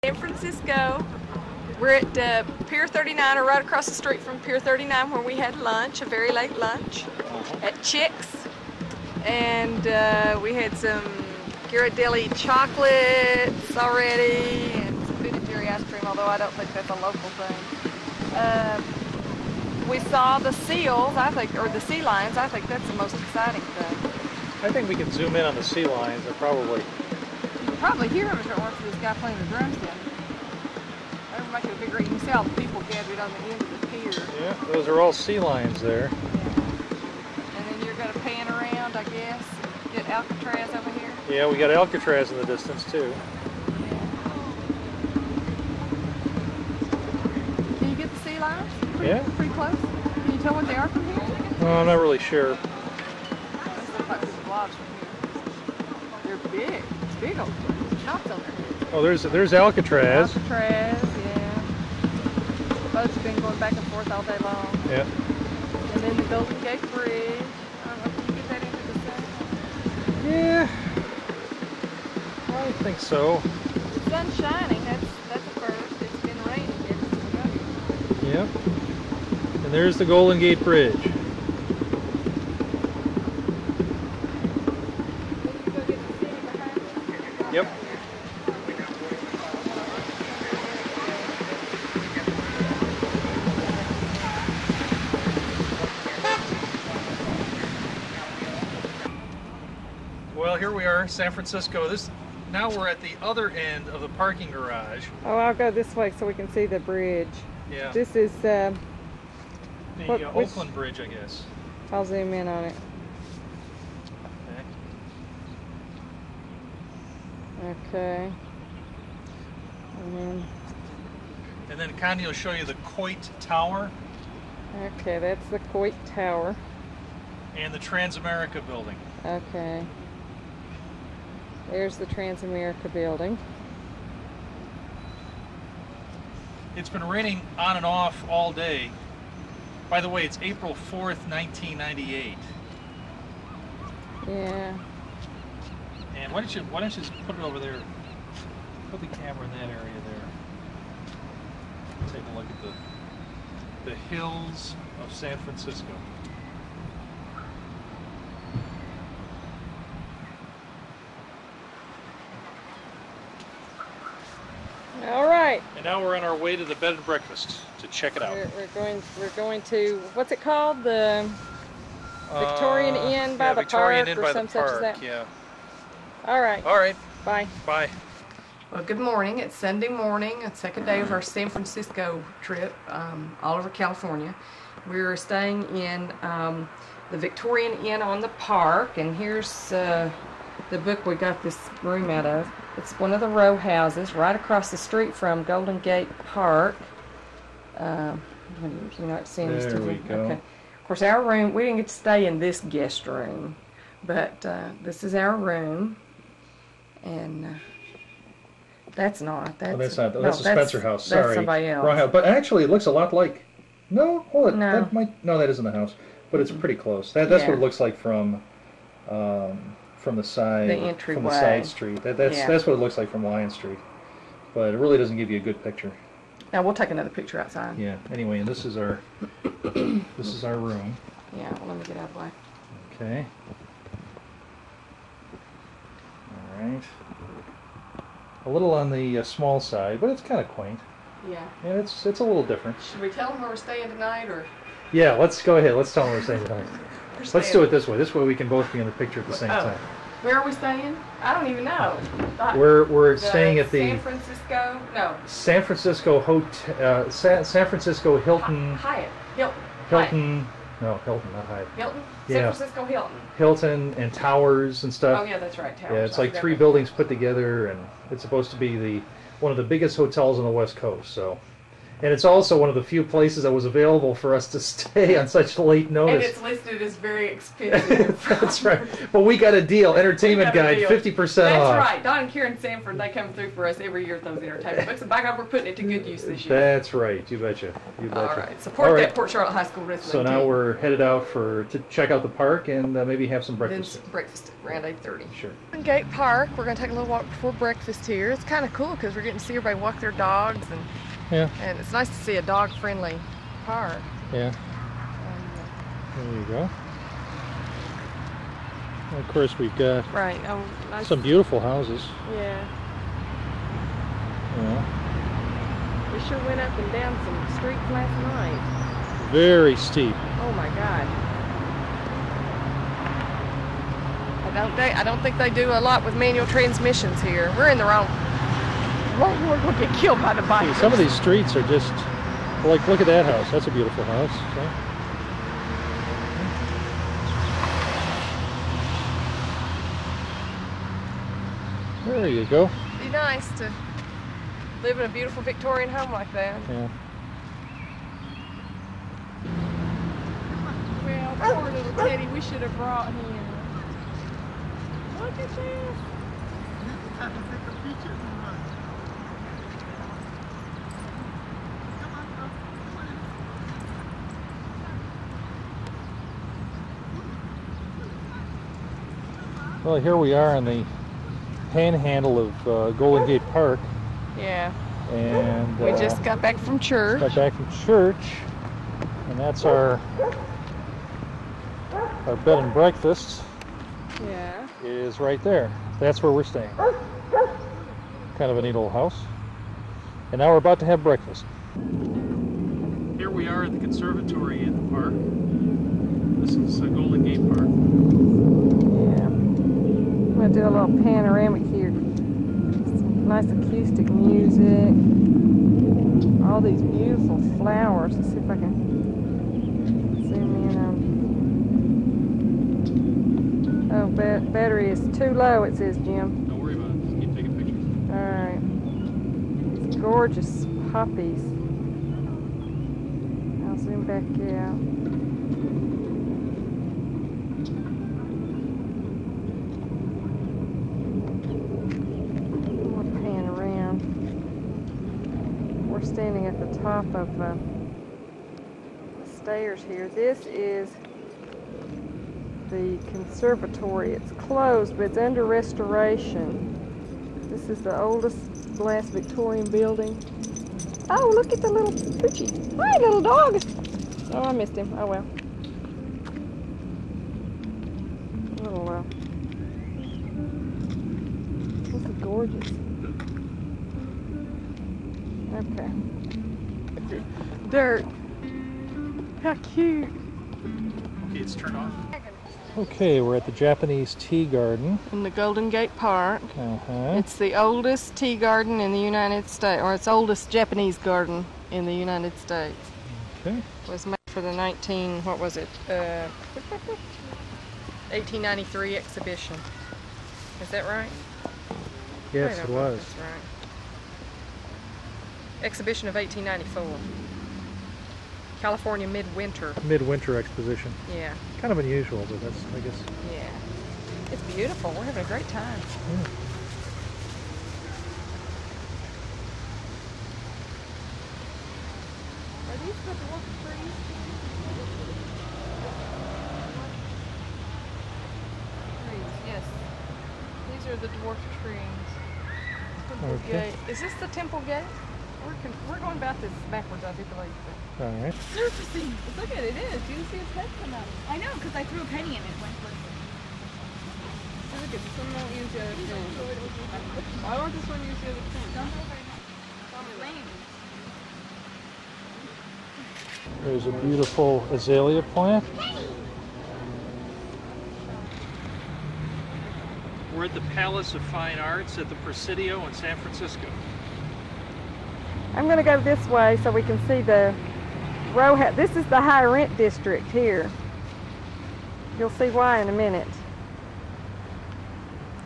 San Francisco. We're at Pier 39, or right across the street from Pier 39, where we had lunch, a very late lunch, at Chick's. And we had some Ghirardelli chocolates already, and some Ben & Jerry ice cream, although I don't think that's a local thing. We saw the seals, I think, or the sea lions. I think that's the most exciting thing. I think we can zoom in on the sea lions and probably... You can probably hear them if it weren't for this guy playing the drums down here. They're making a big ring. You can see all the people gathered on the end of the pier. Yeah, those are all sea lions there. Yeah. And then you're going to pan around, I guess, get Alcatraz over here. Yeah, we got Alcatraz in the distance too. Yeah. Can you get the sea lions? Pretty close. Can you tell what they are from here? No, I'm not really sure. Those look like big blobs from here. They're big. It's big old chops on their heads. Oh, there's Alcatraz. Alcatraz, yeah. Boats have been going back and forth all day long. Yeah. And then the Golden Gate Bridge. I don't know if you can get that into the sun. Yeah. I think so. The sun's shining. That's a first. It's been raining ever since we got here. Yep. And there's the Golden Gate Bridge. Yep. Well, here we are, San Francisco. Now we're at the other end of the parking garage. Oh, I'll go this way so we can see the bridge. Yeah. This is The Oakland Bridge, I guess. I'll zoom in on it. Okay. And then Connie will show you the Coit Tower. Okay, that's the Coit Tower. And the Transamerica building. Okay. There's the Transamerica building. It's been raining on and off all day. By the way, it's April 4th, 1998. Yeah. And why don't you just put it over there? Put the camera in that area there. Take a look at the hills of San Francisco. All right. And now we're on our way to the bed and breakfast to check it out. We're going to, what's it called? The Victorian Inn by the Victorian park Inn or by some the such as park, that? yeah. All right. All right. Bye. Bye. Well, good morning. It's Sunday morning, the second day of our San Francisco trip, all over California. We're staying in the Victorian Inn on the Park, and here's the book we got this room out of. It's one of the row houses right across the street from Golden Gate Park. You're not seeing this, There we you? go. Okay. Of course, our room, we didn't get to stay in this guest room, but this is our room, and that's not. Oh, that's not. no, That's the Spencer house. Sorry. That's somebody else. Wrong house. But actually, it looks a lot like. No, hold it. No. That might. No, that isn't the house. But it's pretty close. That's what it looks like from the side. The entryway. From the side street. That's what it looks like from Lion Street. But it really doesn't give you a good picture. Now we'll take another picture outside. Yeah. Anyway, and this is our room. Yeah. Well, let me get out of the way. Okay. All right. A little on the small side, but it's kind of quaint. Yeah. Yeah, it's a little different. Should we tell them where we're staying tonight, or? Yeah, let's go ahead. Let's tell them we're staying tonight. Let's do it this way. This way we can both be in the picture at the same time. Where are we staying? I don't even know. We're staying at the San Francisco. No. San Francisco Hotel. San Francisco Hilton. Hyatt. Hilton. Hilton. No, Hilton, not Hyatt. Hilton. Yeah. San Francisco Hilton. Hilton and towers and stuff. Oh yeah, that's right. Towers. Yeah, it's like 3 buildings put together, and it's supposed to be one of the biggest hotels on the West Coast. So, And it's also one of the few places that was available for us to stay on such late And notice. it's listed as very expensive. That's right. But we got a deal. Entertainment We got a guide, deal. 50% off. That's right. Don and Karen Sanford, they come through for us every year with those entertainment books. And by God, we're putting it to good use this year. That's right. You betcha. You betcha. All right. Support All right. that Port Charlotte High School wrestling So now team. we're headed out to check out the park and maybe have some Then breakfast. breakfast around 8:30. Sure. Gate Park. We're going to take a little walk before breakfast here. It's kind of cool because we're getting to see everybody walk their dogs, Yeah. and it's nice to see a dog-friendly park. Yeah. There you go. And of course, we've got Right. Oh, nice. some beautiful houses. Yeah. Yeah. We sure went up and down some streets last night. Very steep. Oh my God. I don't think they do a lot with manual transmissions here. We're in the wrong. We're going to get killed by the bike. Some of these streets are just like, look at that house. That's a beautiful house. So. There you go. It'd be nice to live in a beautiful Victorian home like that. Yeah. Well, poor little Teddy, we should have brought him. Look at this. Well, here we are in the panhandle of Golden Gate Park, Yeah. and We just got back from church. got back from church, and that's our bed and breakfast Yeah. is right there. That's where we're staying. Kind of a neat old house. And now we're about to have breakfast. Here we are at the conservatory in the park. This is Golden Gate Park. Yeah. I'm going to do a little panoramic here. Some nice acoustic music. All these beautiful flowers. Let's see if I can zoom in on. Oh, battery is too low, it says, Jim. Don't worry about it. Just keep taking pictures. Alright. These gorgeous poppies. I'll zoom back out. I'll pan around. We're standing at the top of the stairs here. This is the conservatory. It's closed, but it's under restoration. This is the oldest last Victorian building. Oh, look at the little poochie. Hi, little dog. Oh, I missed him. Oh, well. Little, this is gorgeous. Okay. Dirt. How cute. Okay, it's turned off. Okay, we're at the Japanese Tea Garden. In the Golden Gate Park. Uh-huh. It's the oldest tea garden in the United States, or it's oldest Japanese garden in the United States. Okay. It was made for the 1893 exhibition. Is that right? Yes, I it don't know if was. that's right. Exhibition of 1894. California Midwinter. Midwinter exposition. Yeah, Kind of unusual, but that's, I guess. yeah. It's beautiful. We're having a great time. Yeah. Are these the dwarf trees? Trees, yes. These are the dwarf trees. Temple Okay. Gate. Is this the Temple Gate? We're going about this backwards, I do believe. All right. Surfacing. Look at it, it is. Do you see its head come out? I know, because I threw a penny in it. Went for it. Look at some won't use the other thing. Why won't this one use the other thing? Don't go very much. It's lame. There's a beautiful azalea plant. We're at the Palace of Fine Arts at the Presidio in San Francisco. I'm going to go this way so we can see the row house. This is the high rent district here. You'll see why in a minute.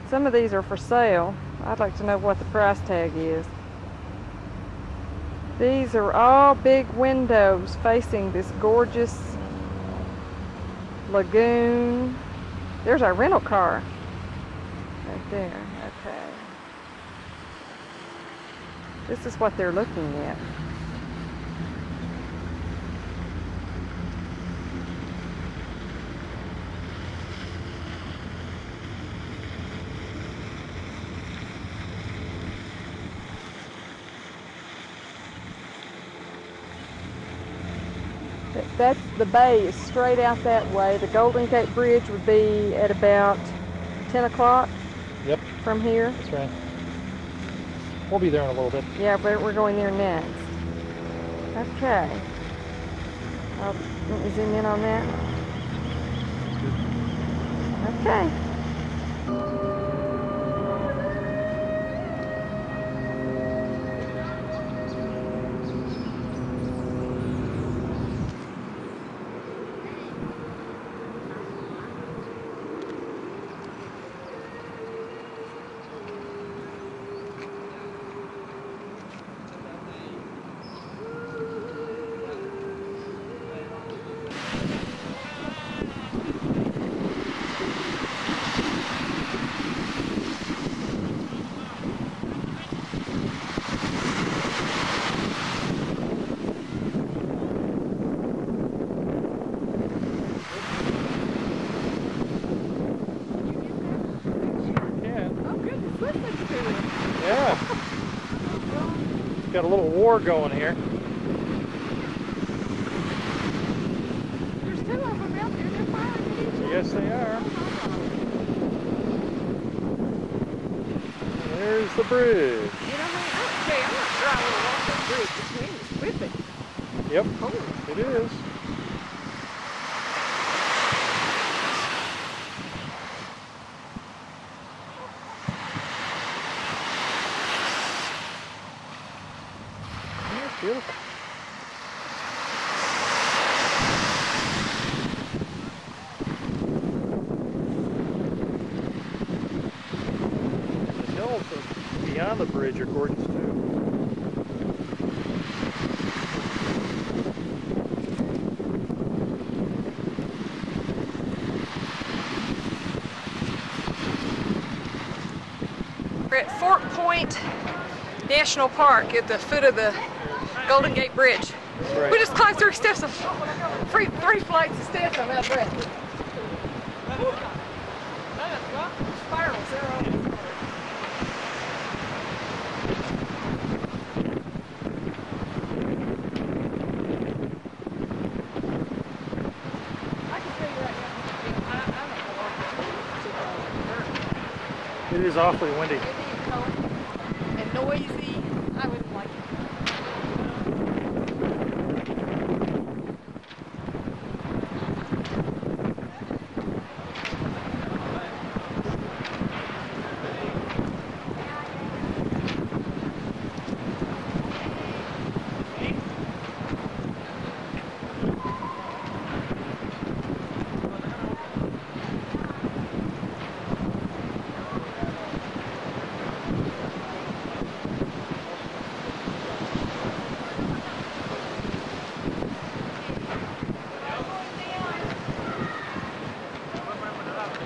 Some of these are for sale. I'd like to know what the price tag is. These are all big windows facing this gorgeous lagoon. There's our rental car right there. Okay. This is what they're looking at. That's the bay is straight out that way. The Golden Gate Bridge would be at about 10 o'clock. Yep. From here. That's right. We'll be there in a little bit. Yeah, but we're going there next. Okay. Let me zoom in on that. Okay. Yeah. Got a little war going here. There's two of them out there. They're firing at each other. Yes, they are. There's the bridge. You know, I'm not sure I would walk that bridge. This wind is whipping. Yep, Cold. it is. It's beautiful. The hills beyond the bridge are gorgeous too. We're at Fort Point National Park at the foot of the Golden Gate Bridge. That's right. We just climbed 3 steps of three flights of steps. I'm out of breath. Spirals, they're all. I can tell you right now, I don't know. It is awfully windy. Windy and cold and noisy. I wouldn't like it.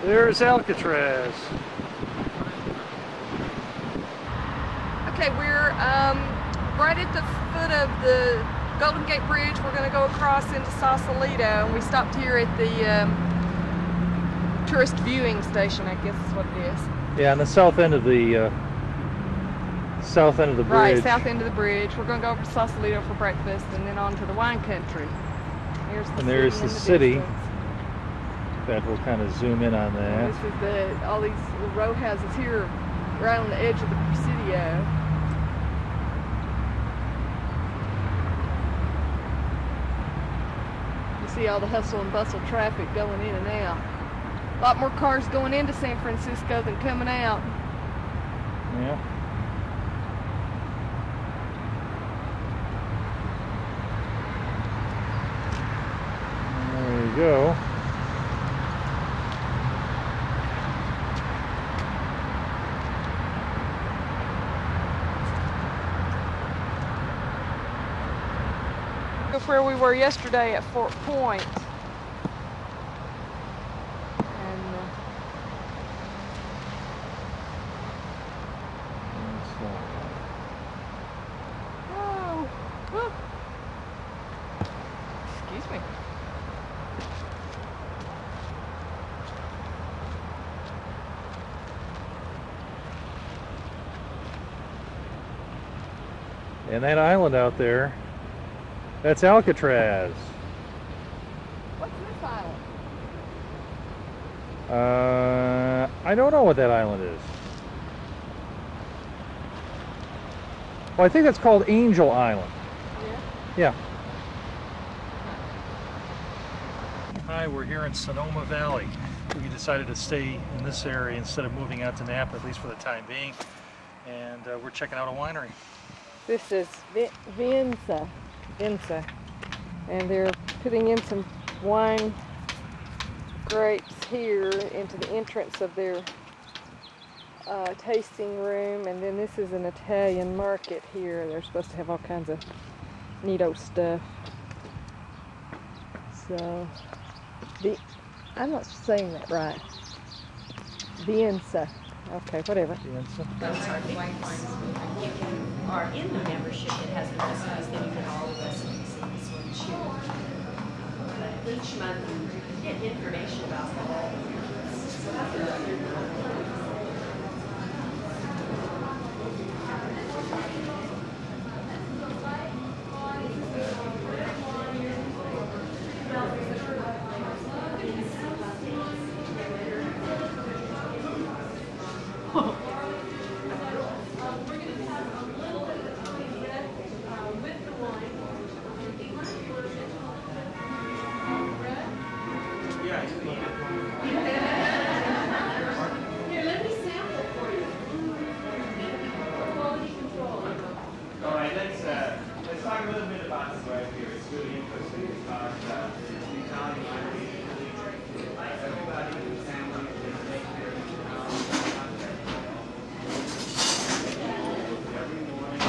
There's Alcatraz. Okay, we're right at the foot of the Golden Gate Bridge. We're going to go across into Sausalito, and we stopped here at the tourist viewing station, I guess is what it is. Yeah, on the south end of the bridge. Right, south end of the bridge. We're going to go over to Sausalito for breakfast, and then on to the wine country. There's the city. distance. That we'll kind of zoom in on that. This is all these little row houses here, right on the edge of the Presidio. You see all the hustle and bustle traffic going in and out. A lot more cars going into San Francisco than coming out. Yeah. There you go. of where we were yesterday at Fort Point. And oh, whew. Excuse me. And that island out there, that's Alcatraz. What's this island? I don't know what that island is. Well, I think that's called Angel Island. Yeah. Yeah. Hi, we're here in Sonoma Valley. We decided to stay in this area instead of moving out to Napa, at least for the time being. And we're checking out a winery. This is Vinza, and they're putting in some wine grapes here into the entrance of their tasting room, and then this is an Italian market here. They're supposed to have all kinds of neato stuff. So, I'm not saying that right. Vinza. Okay, whatever. Those are things. If you are in the membership that has the recipes, then you get all the recipes in this one too. But each month you get information about all. Let's talk a little bit about this right here. It's really interesting because the Italian language, everybody in the family, they take their Italian every morning.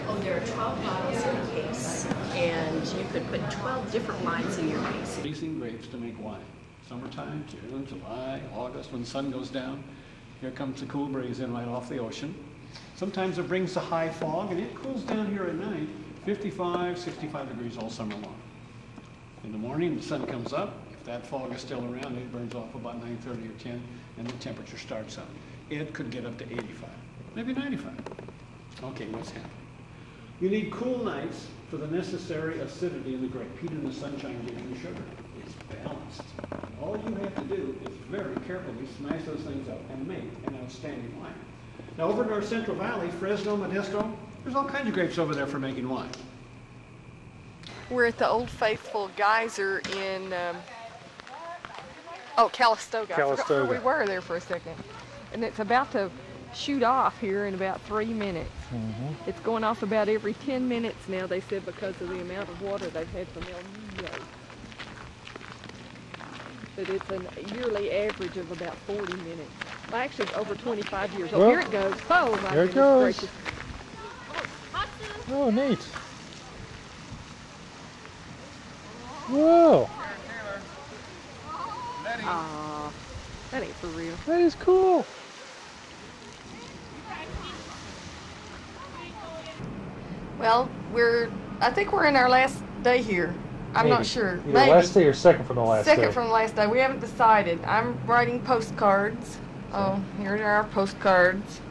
Oh, there are 12 bottles in a case, and you could put 12 different wines in your case. Freezing grapes to make wine. Summertime, June, July, August, when the sun goes down, here comes the cool breeze in right off the ocean. Sometimes it brings the high fog, and it cools down here at night, 55, 65 degrees all summer long. In the morning, the sun comes up. If that fog is still around, it burns off about 9:30 or 10, and the temperature starts up. It could get up to 85, maybe 95. Okay, what's happening? You need cool nights for the necessary acidity in the grape. Heat in the sunshine gives you sugar. It's balanced. All you have to do is very carefully smash those things up and make an outstanding wine. Now over in our Central Valley, Fresno, Modesto, there's all kinds of grapes over there for making wine. We're at the Old Faithful Geyser in Calistoga. I forgot where we were there for a second. And it's about to shoot off here in about 3 minutes. It's going off about every 10 minutes now, they said, because of the amount of water they've had from El Nino. But it's a yearly average of about 40 minutes. Well, actually, over 25 years. Oh, Well, here it goes. Oh, my here it goodness goes. gracious. Oh, neat. Whoa, Aw, that ain't for real. that is cool. Well, I think we're in our last day here. I'm not Maybe. sure. Either Maybe. last day or second from the last Second day. from the last day. We haven't decided. I'm writing postcards. Oh, here are our postcards.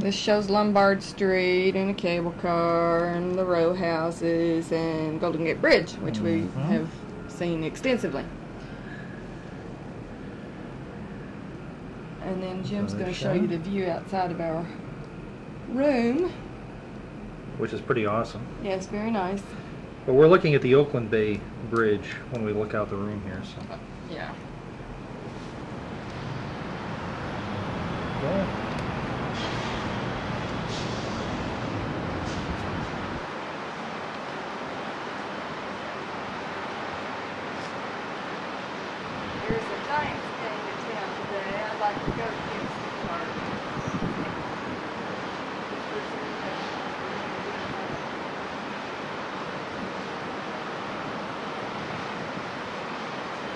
This shows Lombard Street and a cable car and the row houses and Golden Gate Bridge, which we have seen extensively. And then Jim's going to show you the view outside of our room. Which is pretty awesome. Yes, very nice. But we're looking at the Oakland Bay Bridge when we look out the room here. So. Yeah. Yeah.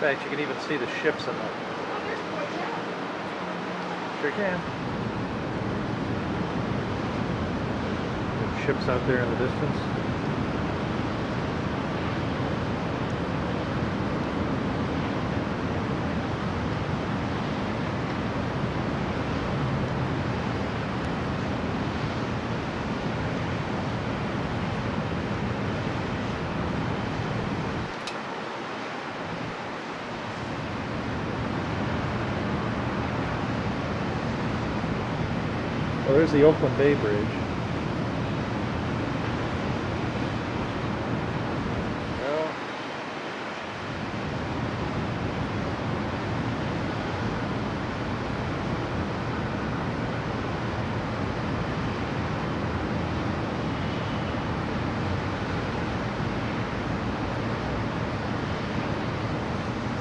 fact, you can even see the ships in them. Sure can. There's ships out there in the distance. Well, there's the Oakland Bay Bridge. Well,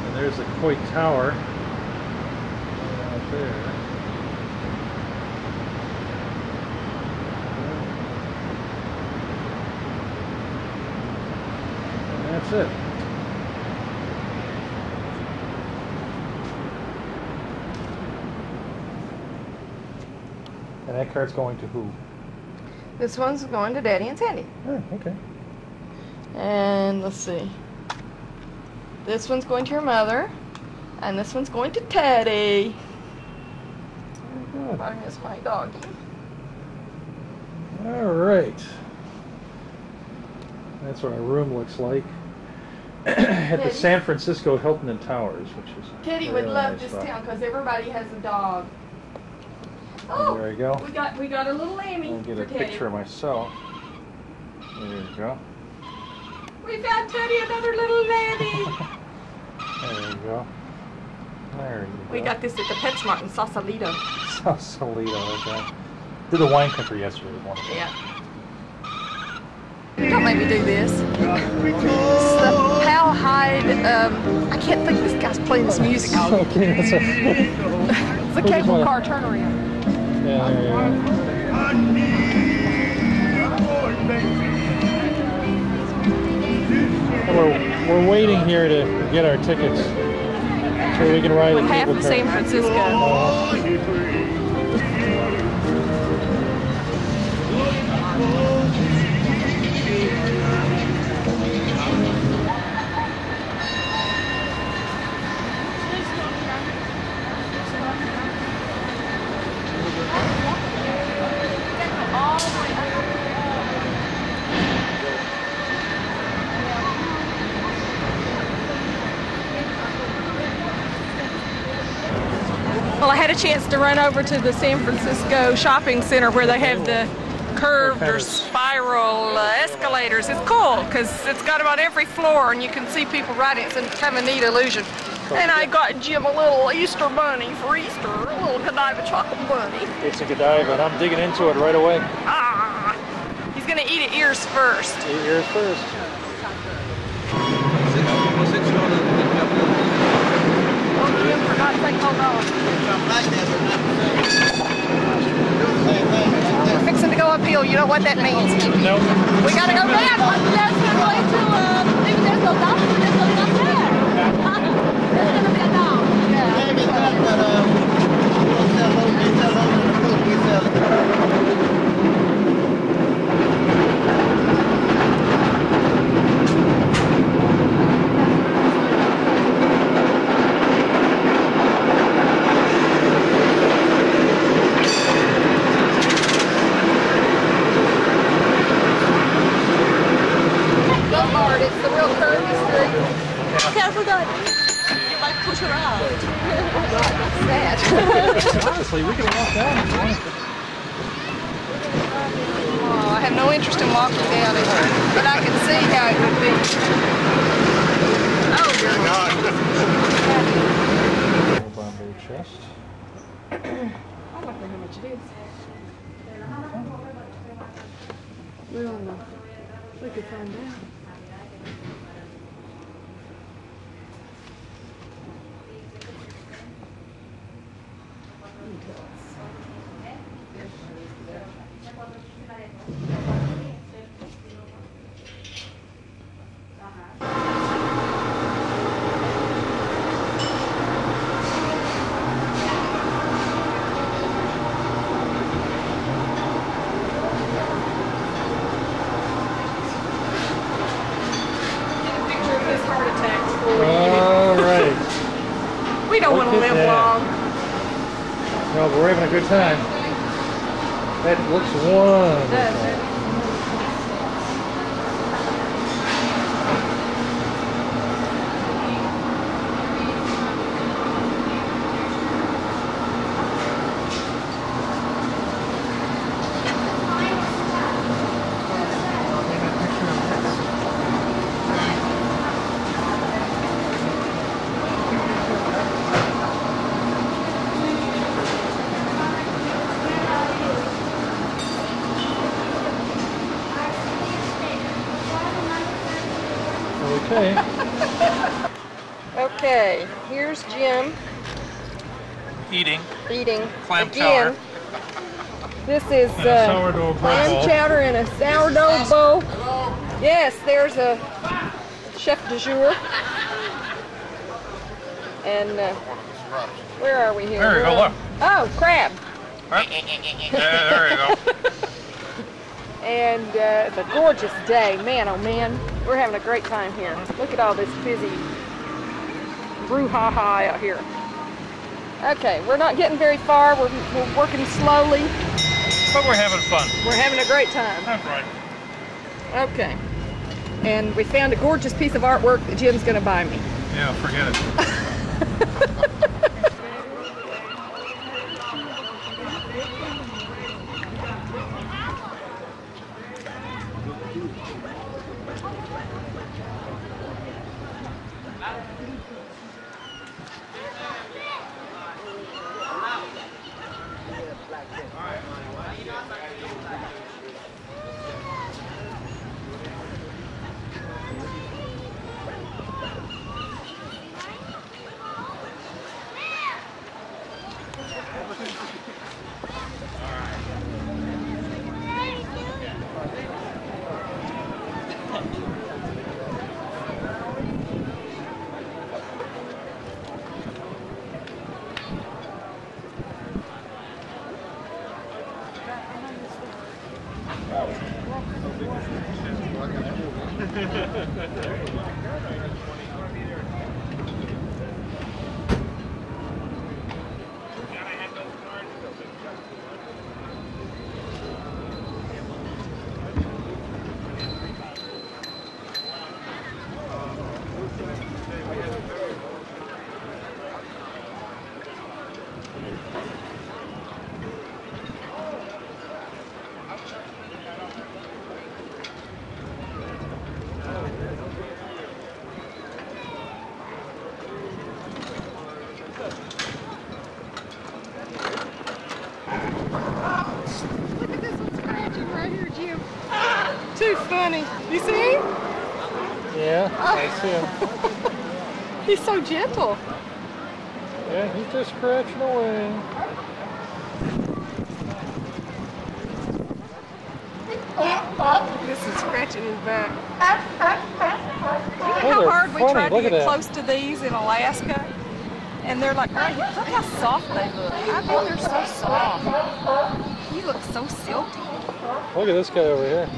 and there's the Coit Tower out there. That's it. And that card's going to who? This one's going to Daddy and Sandy. Oh, okay. And let's see. This one's going to your mother. And this one's going to Teddy. Very good. I miss my doggy. All right. That's what our room looks like at the San Francisco Hilton and Towers, which is Teddy a would really love nice this spot. town because everybody has a dog. There we go. We got a little Lammy I'll get for a Teddy. picture of myself. There you go. We found Teddy another little Lammy. There you go. There you go. We got this at the PetSmart in Sausalito. Sausalito, okay. Did the wine country yesterday. Wonderful. Yeah. Don't make me do this. It's the Powell Hyde, I can't think this guy's playing this music. Okay, that's it. It's a cable car turnaround. Yeah, there you go. We're waiting here to get our tickets so we can ride With a half cable of car. San Francisco. Well, I had a chance to run over to the San Francisco Shopping Center where they have the curved or spiral escalators. It's cool because it's got about every floor and you can see people riding. It's kind of a neat illusion. And I got Jim a little Easter bunny for Easter, a little Godiva chocolate bunny. It's a Godiva, and I'm digging into it right away. Ah, he's gonna eat it ears first. Eat yours first. Oh, Jim, for God's sake, hold on. We're fixing to go uphill. You know what that means. Nope. We gotta go down. There's going to, maybe there's no dog, but there's going up there. There's going to be a dog. Go hard. It's the real curvy street. Careful, God. You might push her out. That's sad. Honestly, we can walk down if you want. Oh, I have no interest in walking down it, but I can see how it would be. Oh, dear God. Bombay chest. I don't know how much it is. Well, no. We could find out. No, but we're having a good time. That looks wonderful. Okay. Okay, here's Jim Eating. eating Clam again. chowder. This is sourdough bread clam bowl. chowder in a sourdough bowl. Yes, there's a chef du jour. And where are we here? There you go, look. Oh, crab. Yeah, there you go. And it's a gorgeous day. Man, oh man, we're having a great time here. Look at all this busy brouhaha out here. Okay, we're not getting very far. We're working slowly. But we're having fun. We're having a great time. That's right. Okay. And we found a gorgeous piece of artwork that Jim's going to buy me. Yeah, forget it. Too funny. You see him? Yeah, I see him. He's so gentle. Yeah, he's just scratching away. This is scratching his back. You know Oh, how they're hard we funny. tried to Look at get that. close to these in Alaska? And they're like, oh, look how soft they look. I think they're so soft. He looks so silky. Look at this guy over here.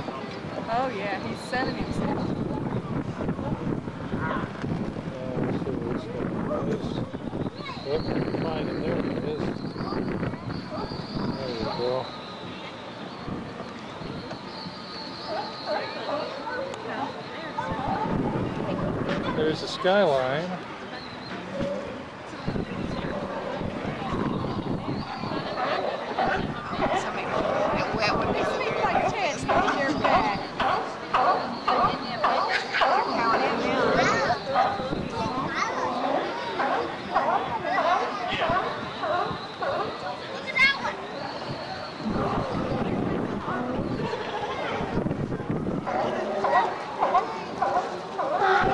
Oh yeah, he's sunning himself. Let's see what this guy is. Yep, find him. There he is. There you go. There's the skyline.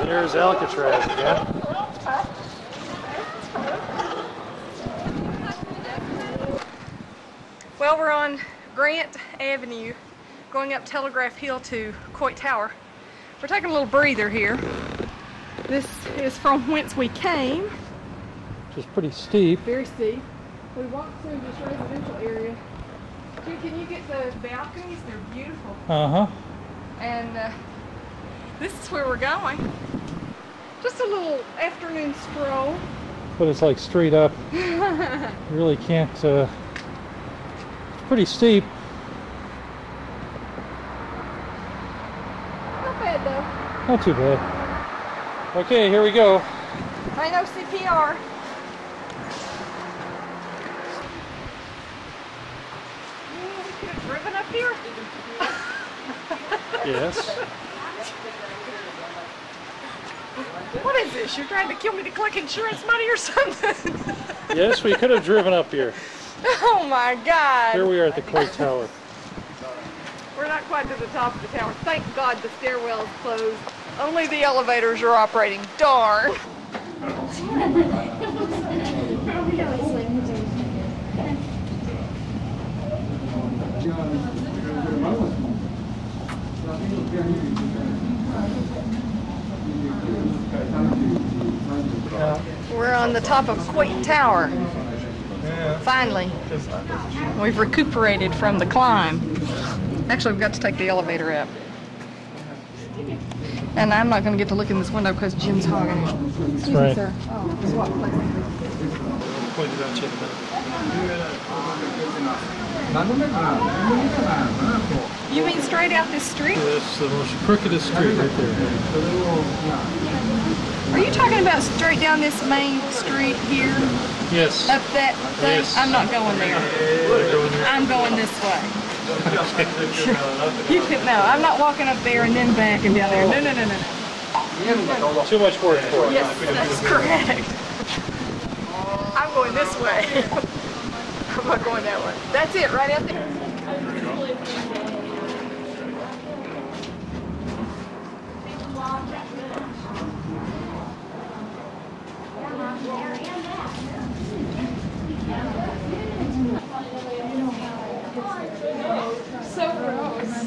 Here's Alcatraz again. Well, we're on Grant Avenue, going up Telegraph Hill to Coit Tower. We're taking a little breather here. This is from whence we came. Which is pretty steep. Very steep. We walked through this residential area. Jim, can you get the balconies? They're beautiful. Uh-huh. And this is where we're going. Just a little afternoon stroll. but it's like straight up. You really can't, it's pretty steep. Not bad though. Not too bad. Okay, here we go. I know CPR. We could have driven up here. Yes. What is this? You're trying to kill me to collect insurance money or something? Yes, we could have driven up here. Oh my God. Here we are at the Court Tower. We're not quite to the top of the tower. Thank God the stairwell is closed. Only the elevators are operating. Darn. We're on the top of Coit Tower. Finally. We've recuperated from the climb. Actually, we've got to take the elevator up. And I'm not going to get to look in this window because Jim's hogging it. Excuse me, Right. sir. Oh, swap places. Pointed out to you. You mean straight out this street? That's the most crookedest street right there. Are you talking about straight down this main street here? Yes. Up that thing? Yes. I'm not going there. I'm going this way. You can, no, I'm not walking up there and then back and down there. No, no, no, no, no. Too much work for it. Yes, that's correct. I'm going this way. I'm not going that way. That's it, right out there. So gross.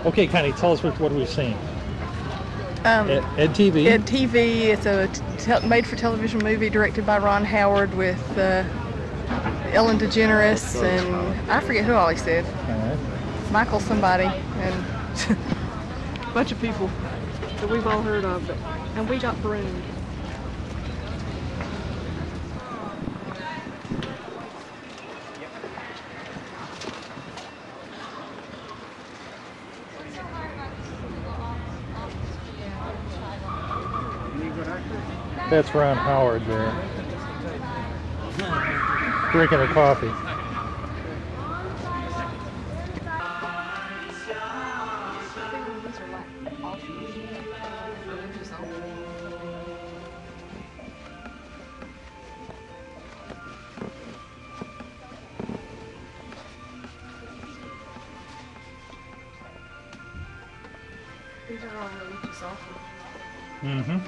Okay, Connie, tell us what we've seen. Ed TV. Ed TV. It's a made-for-television movie directed by Ron Howard with Ellen DeGeneres and I forget who all he said. All right. Michael somebody and a bunch of people that we've all heard of, and we got pruned. That's Ron Howard there. Drinking a coffee. These are all religious offerings. Mm-hmm.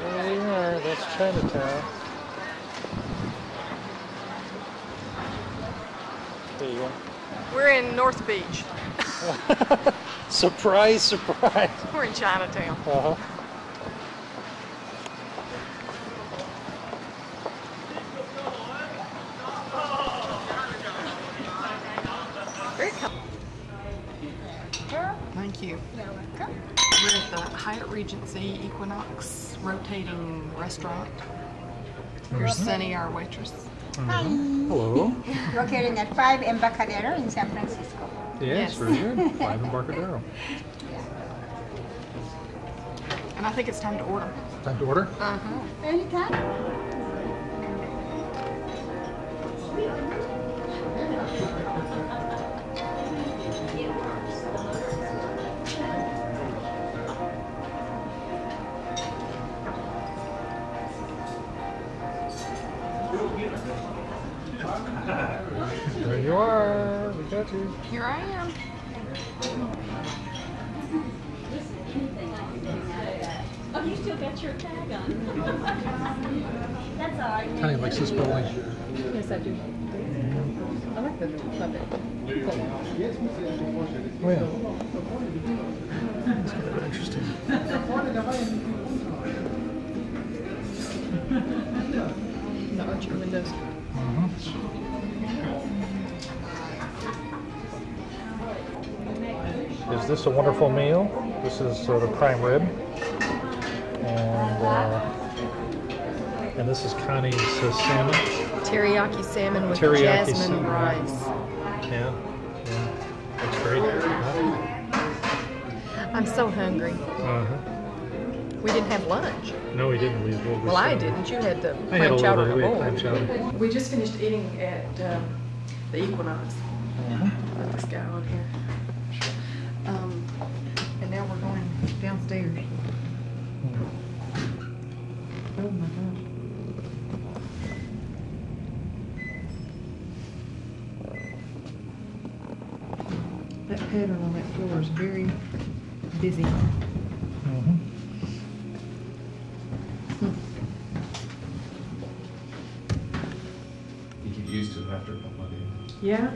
There you are. That's Chinatown. There you go. We're in North Beach. Surprise, surprise. We're in Chinatown. Uh-huh. Very comfortable. We're at the Hyatt Regency Equinox rotating restaurant. Here's Sunny, our waitress. Hello. Located at 5 Embarcadero in San Francisco. Yes, Yes. very good. 5 Embarcadero. And I think it's time to order. Time to order? Anytime. There you are. We got you. Here I am. Oh, you still got your tag on. That's all right. Connie likes this building. Yes, I do. I like the puppet. Oh, yeah. It's kind of interesting. The archer windows. Is this a wonderful meal? This is the prime rib. And this is Connie's salmon. Teriyaki salmon with Teriyaki jasmine salmon. rice. Yeah, yeah. That's great. I'm so hungry. Uh-huh. We didn't have lunch. No, we didn't. Well, I didn't. You had the I had a clam chowder little in bit. a We bowl. had clam chowder. We just finished eating at the Equinox. Let this guy on here. And now we're going downstairs. Oh my God. That pattern on that floor is very busy. You get used to it after a couple of days. Yeah.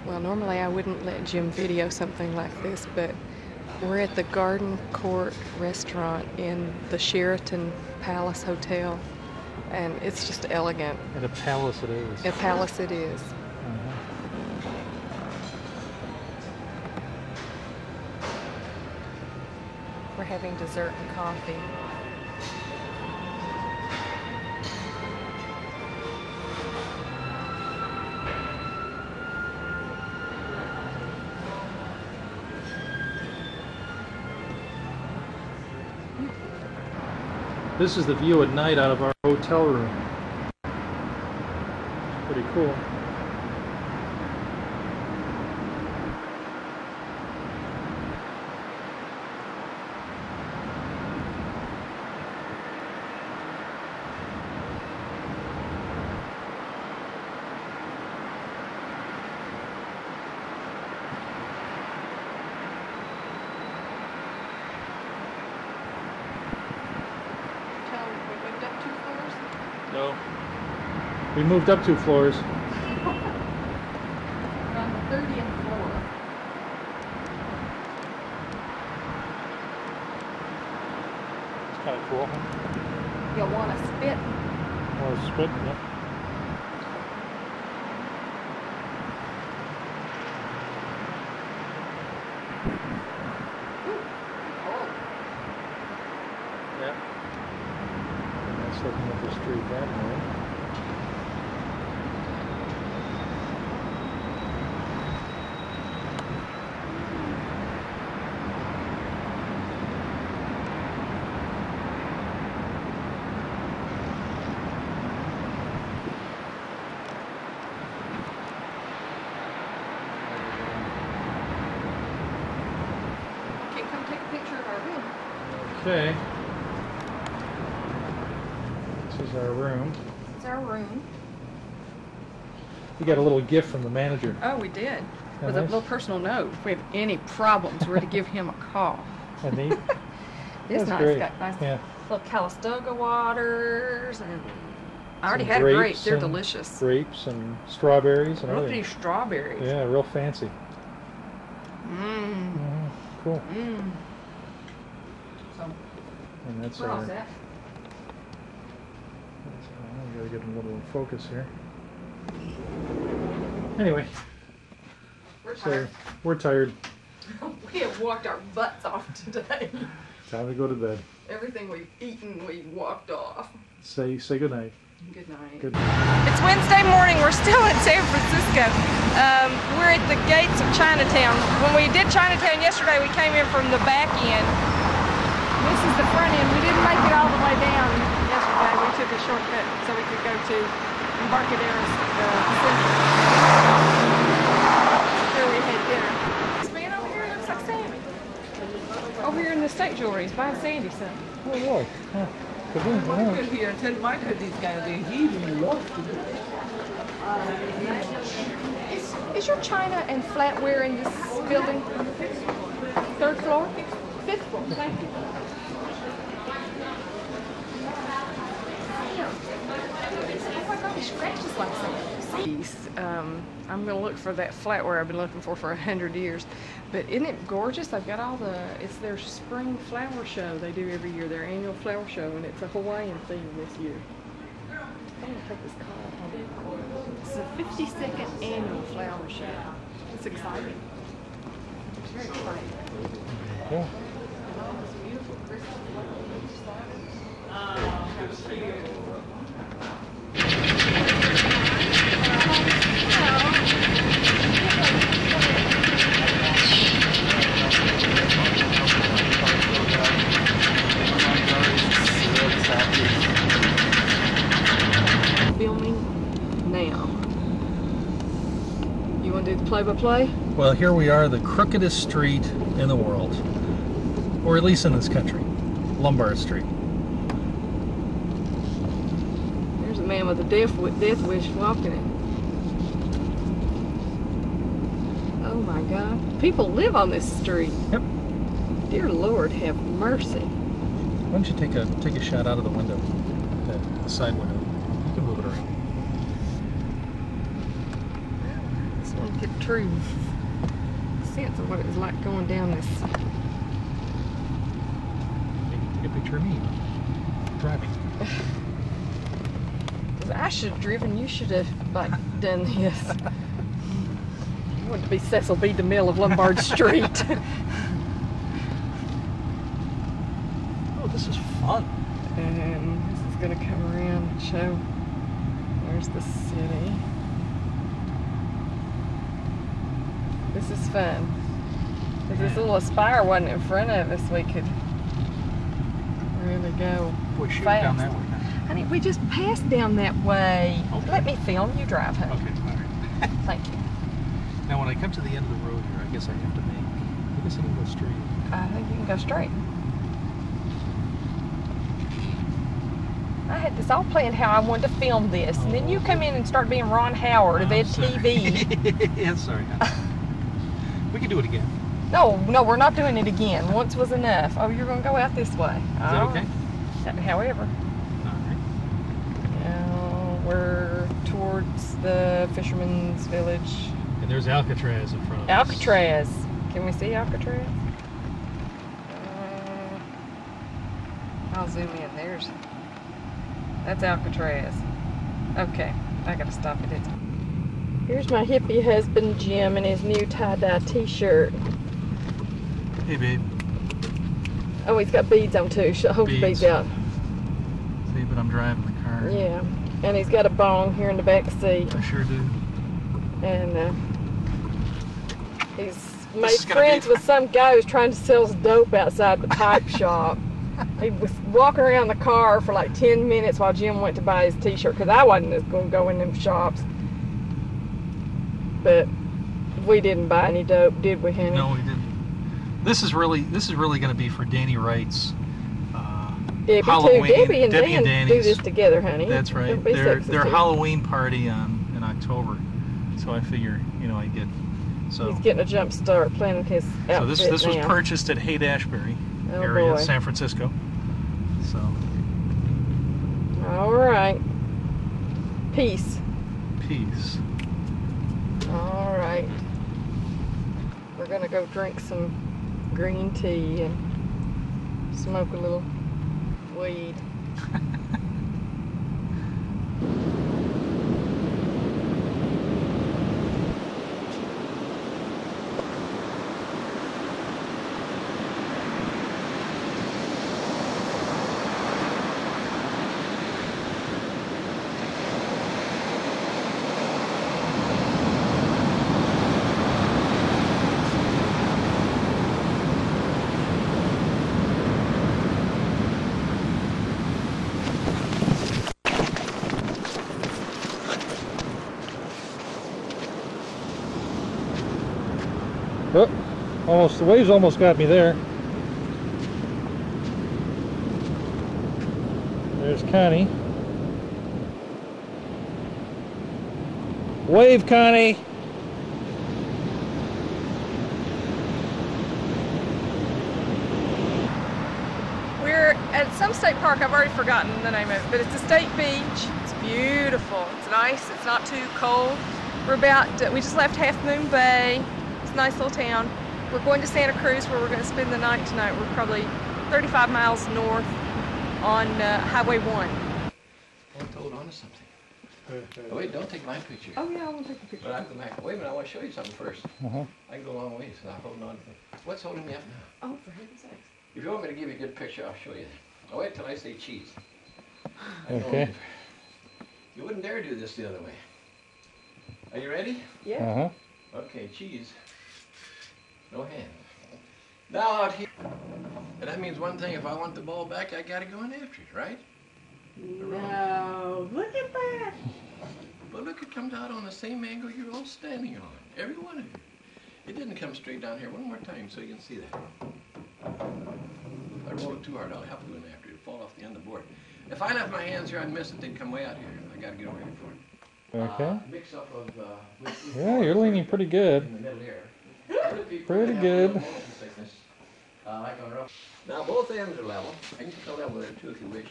Well, normally I wouldn't let Jim video something like this, but we're at the Garden Court restaurant in the Sheraton Palace Hotel, and it's just elegant. And a palace it is. A palace it is. We're having dessert and coffee. This is the view at night out of our hotel room. Pretty cool. No. We moved up 2 floors. We're on the 30th floor. It's kind of cool. You'll want to spit. Well, it's good. Yep. Yeah. That's looking at the street that way. Okay, come take a picture of our room. Okay. This is our room. It's our room. We got a little gift from the manager. Oh, we did. Oh, With a nice. little personal note. If we have any problems, we're to give him a call. And neat. It's That's nice. great. Got nice Yeah. little Calistoga waters, and I already Some had grapes. grapes They're and delicious. Grapes and strawberries and Look at everything. these strawberries. Yeah, real fancy. Mmm. Cool. Mmm. So, And that's we're all our. set. Good. Gotta get him a little in focus here. Anyway, so we're tired. We have walked our butts off today. Time to go to bed. Everything we've eaten, we've walked off. Say good night. Good night. Good night. It's Wednesday morning. We're still in San Francisco. We're at the gates of Chinatown. When we did Chinatown yesterday, we came in from the back end. This is the front end. We didn't make it all the way down yesterday. We took a shortcut so we could go to Embarcadero Central. Here we had dinner. This man over here looks like Sandy. Over here in the steak jewelry, he's buying Sandy something. Oh, look. Huh. Michael here, tell Michael this guy that he loves to do. Is your china and flatware in this building? 3rd floor? 5th floor, thank you. Oh my God, he scratches like something. I'm gonna look for that flatware I've been looking for 100 years. But isn't it gorgeous? They've got all it's their spring flower show they do every year, their annual flower show, and it's a Hawaiian theme this year. I'm gonna take this call. It's the 52nd annual flower show. It's exciting. It's very exciting. Cool. Filming now. You want to do the play-by-play? Well, here we are, the crookedest street in the world, or at least in this country, Lombard Street. There's a man with a death wish walking it. Oh my God. People live on this street. Yep. Dear Lord, have mercy. Why don't you take a shot out of the window, the side window? You can move it around. Just want to get a true sense of what it was like going down this. Take a picture of me driving. Because I should have driven, you should have done this. You want to be Cecil B. DeMille of Lombard Street. Oh, this is fun. And this is going to come around and show there's the city. This is fun. If this little Aspire wasn't in front of us, we could really go Boy, shoot fast. down that way now. Honey, we just passed down that way. Okay. Let me film. You drive home. Okay, all right. Thank you. Now, when I come to the end of the road here, I guess I have to I guess I can go straight. I think you can go straight. I had this all planned how I wanted to film this, and then you come in and start being Ron Howard of Ed TV. Yeah, sorry. We can do it again. No, we're not doing it again. Once was enough. Oh, you're going to go out this way. Is that okay? However. All right. Now we're towards the Fisherman's Village. And there's Alcatraz in front of us. Alcatraz. Can we see Alcatraz? I'll zoom in. That's Alcatraz. Okay, I gotta stop it. Here's my hippie husband Jim in his new tie-dye t-shirt. Hey, babe. Oh, he's got beads on too. Hold the beads out. See, but I'm driving the car. Yeah, and he's got a bong here in the back seat. I sure do. And he's made friends with some guy who's trying to sell us dope outside the pipe shop. He was walking around the car for like 10 minutes while Jim went to buy his t-shirt, because I wasn't going to go in them shops. But we didn't buy any dope, did we, honey? No, we didn't. This is really going to be for Danny Wright's Debbie Halloween. too. Debbie and Dan Danny's. do this together, honey. That's right. Their Halloween party in October. So I figure, I'd get. So he's getting a jump start planning his outfit. So this was purchased at Haight-Ashbury area, San Francisco. So. All right. Peace. Peace. All right. We're gonna go drink some green tea and smoke a little weed. Oh, almost, the waves almost got me there. There's Connie. Wave, Connie! We're at some state park, I've already forgotten the name of it, but it's a state beach. It's beautiful. It's nice. It's not too cold. We just left Half Moon Bay. It's a nice little town. We're going to Santa Cruz where we're going to spend the night tonight. We're probably 35 miles north on Highway 1. Well, hold on to something. Oh, wait, don't take my picture. Oh yeah, I want to take a picture. But I have to back. Wait a minute, I want to show you something first. I can go a long ways without holding on to it. What's holding me up now? Oh, for heaven's sakes. If you want me to give you a good picture, I'll show you. I'll wait till I say cheese. Okay. You wouldn't dare do this the other way. Are you ready? Yeah. Okay, cheese. No hands. Now out here. And that means one thing, if I want the ball back, I gotta go in after it, right? No, look at that. But look, it comes out on the same angle you're all standing on. Every one of you. It didn't come straight down here. One more time so you can see that. If I roll it too hard, I'll have to go in after it. It'll fall off the end of the board. If I left my hands here, I'd miss it. They'd come way out here. I gotta get over here for it. Okay. Mix up of Yeah, you're leaning pretty good. in the middle here. Pretty good. Motion sickness, like on rough. Now both ends are level. I can put the level there too if you wish.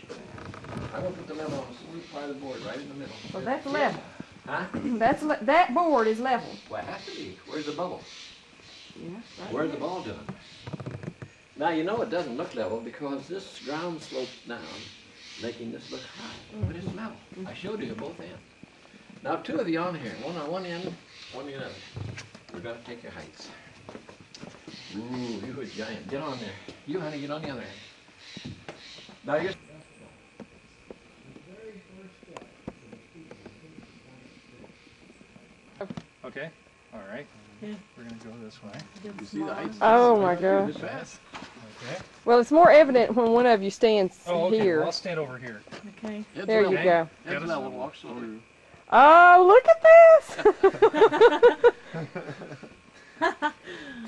I'm gonna put the level on the smooth part of the board, right in the middle. Well, that's level. Huh? That board is level. Well, it has to be. Where's the bubble? Yeah. Right Where's there. the ball doing? Now you know it doesn't look level because this ground slopes down, making this look high. But it's level. I showed you both ends. Now two of you on here, one on one end, one on the other. We're gonna take your heights. Ooh, you're a giant. Get on there. You, honey, get on the other end. Now you're... Okay. All right. We're going to go this way. You see the heights? Oh my gosh. Okay. Well, it's more evident when one of you stands Oh, okay. here. Well, I'll stand over here. Okay. It's There you level. go. It's level. Walk slowly. Oh, look at this!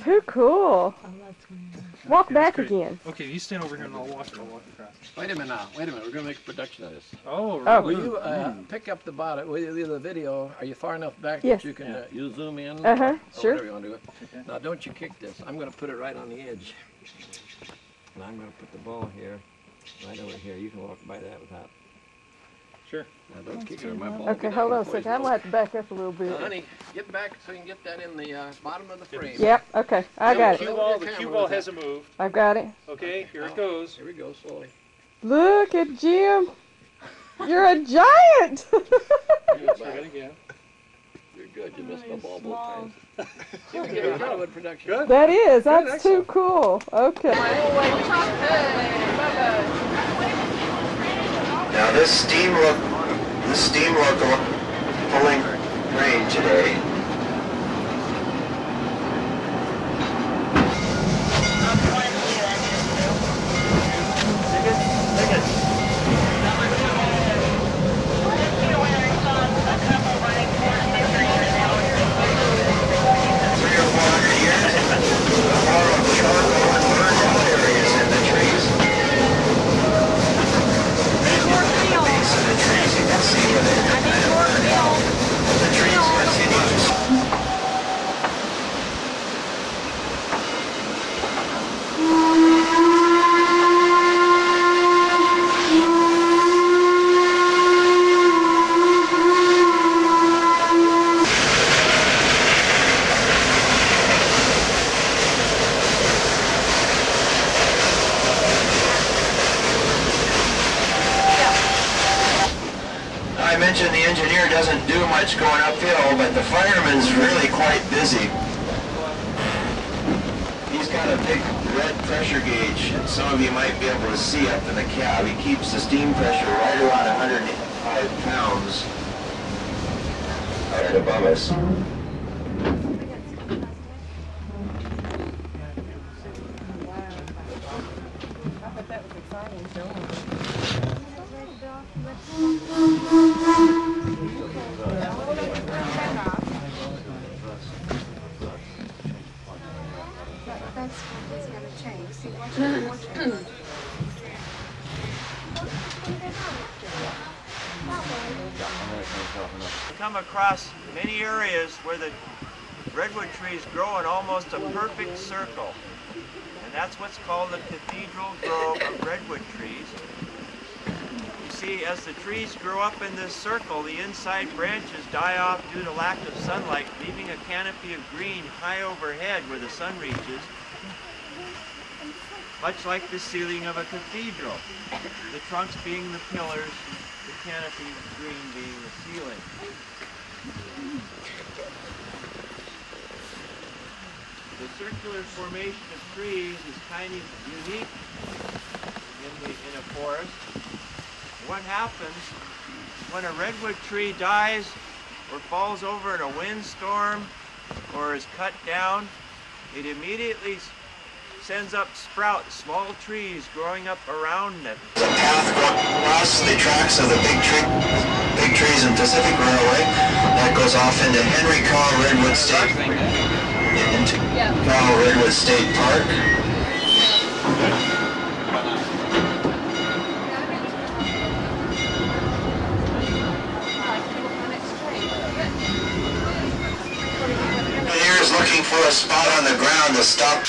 Too cool. Walk Okay, back that's great. again. Okay, you stand over here and I'll walk across. Wait a minute now. Wait a minute. We're going to make a production of this. Oh, Oh. Will you pick up the bottom, will you the video? Are you far enough back Yes. that you can you zoom in? Uh-huh, or sure. Whatever you want to do it. Now don't you kick this. I'm going to put it right on the edge. And I'm going to put the ball here, right over here. You can walk by that without. Sure. Now don't kick it or my ball. Okay, hold on a second. I'm gonna have to back up a little bit. Honey, get back so you can get that in the bottom of the frame. Yep. Okay, I got The it. cue ball hasn't moved. I've got it. Okay, here it goes. Here we go, slowly. Look at Jim. You're a giant. Try it again. You're good. You missed the ball both times. You can get a Hollywood production. Good. That is. That's too cool. Okay. Now this steam locomotive pulling grain today. I need more much going uphill, but the fireman's really quite busy. He's got a big red pressure gauge, and some of you might be able to see up in the cab. He keeps the steam pressure right around 105 pounds right above us. Come across many areas where the redwood trees grow in almost a perfect circle. And that's what's called the cathedral grove of redwood trees. You see, as the trees grow up in this circle, the inside branches die off due to lack of sunlight, leaving a canopy of green high overhead where the sun reaches, much like the ceiling of a cathedral, the trunks being the pillars, the canopy of green being the ceiling. The circular formation of trees is kind of unique in a forest. What happens when a redwood tree dies or falls over in a windstorm or is cut down? It immediately sends up sprouts, small trees growing up around it. The path across the tracks of the big trees in Pacific Railway that goes off into Henry Carl Redwood State, into Carl Redwood State Park. Here's looking for a spot on the ground to stop.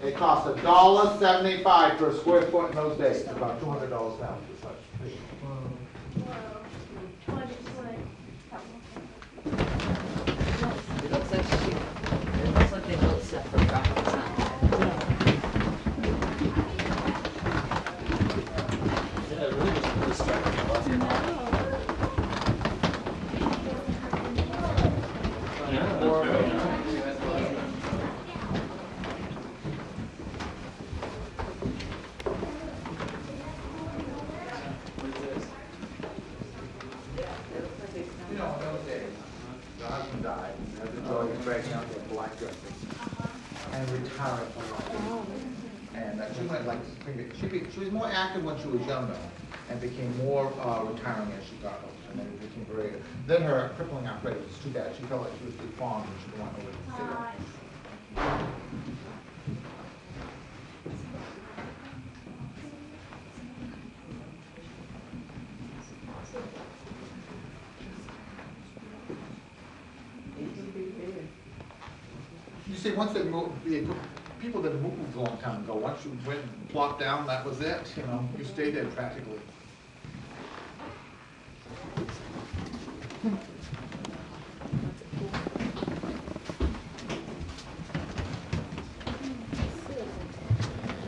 It cost $1.75 per square foot in those days, about $200 now for such a tree. It looks like they built separate properties. Yeah, it really was distracting about it. You know, in those days, the husband died, and the daughter was breaking out with black dresses and retired from life. And she went like, she was more active when she was younger and became more retiring as she got older. And then it became very, then her crippling arthritis was too bad. She felt like she was deformed and she didn't want nobody to see her. You see, once they moved, people that moved a long time ago, once you went and plopped down, that was it, you know, you stayed there practically.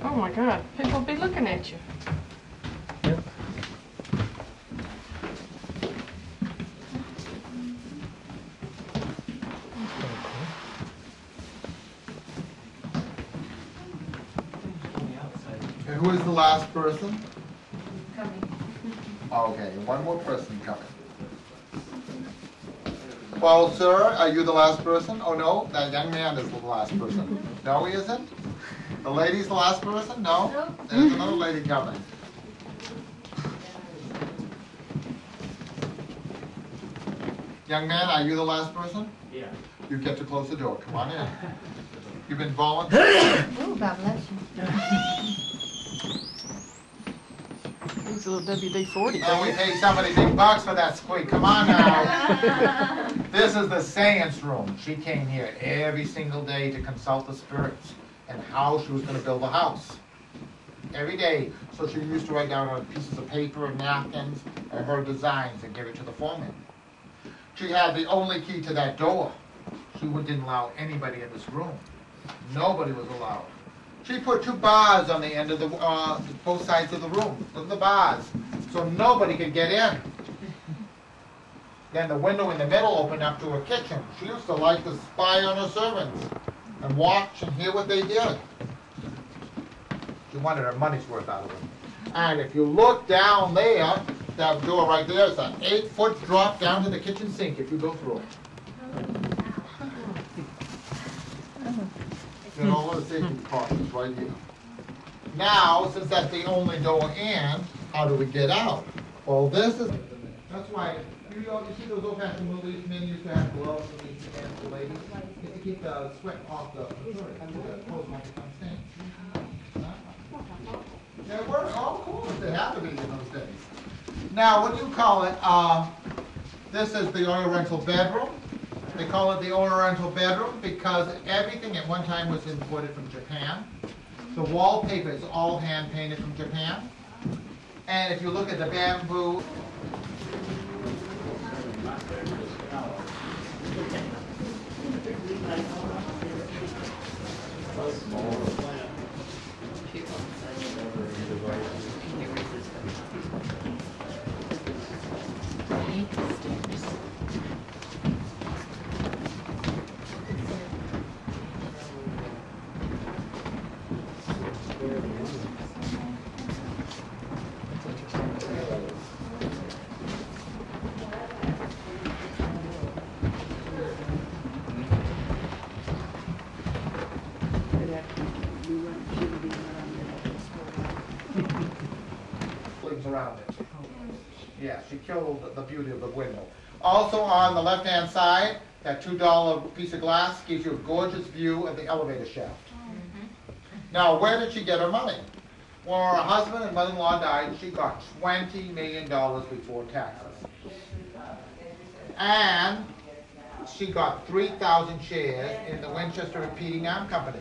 Oh my God, people be looking at you. And who is the last person? Coming. Okay, one more person coming. Well, sir, are you the last person? Oh, no, that young man is the last person. No, he isn't? The lady's the last person? No? There's another lady coming. Young man, are you the last person? Yeah. You get to close the door. Come on in. You've been volunteering. Oh, God bless you. He's a little WD-40. Now we paid somebody big bucks for that squeak. Come on now. This is the seance room. She came here every single day to consult the spirits and how she was going to build a house. Every day. So she used to write down on pieces of paper and napkins and her designs and give it to the foreman. She had the only key to that door. She didn't allow anybody in this room. Nobody was allowed. She put 2 bars on the end of the both sides of the room. Look at the bars. So nobody could get in. Then the window in the middle opened up to her kitchen. She used to like to spy on her servants and watch and hear what they did. She wanted her money's worth out of them. And if you look down there, that door right there is an 8-foot drop down to the kitchen sink if you go through it. And all of the safety precautions right here. Now, since that's the only door in, how do we get out? Well, that's why, you see those old-fashioned movies, men used to have gloves and used to dance the ladies, to keep the sweat off the clothes won't become stained. They were all cool if they had to be in those days. Now, what do you call it? This is the Oriental bedroom. They call it the Oriental bedroom because everything at one time was imported from Japan. The wallpaper is all hand painted from Japan. And if you look at the bamboo, around it. Yeah, she killed the beauty of the window. Also on the left-hand side, that $2 piece of glass gives you a gorgeous view of the elevator shaft. Now, where did she get her money? When her husband and mother-in-law died, she got $20 million before taxes. And she got 3,000 shares in the Winchester Repeating Arm Company.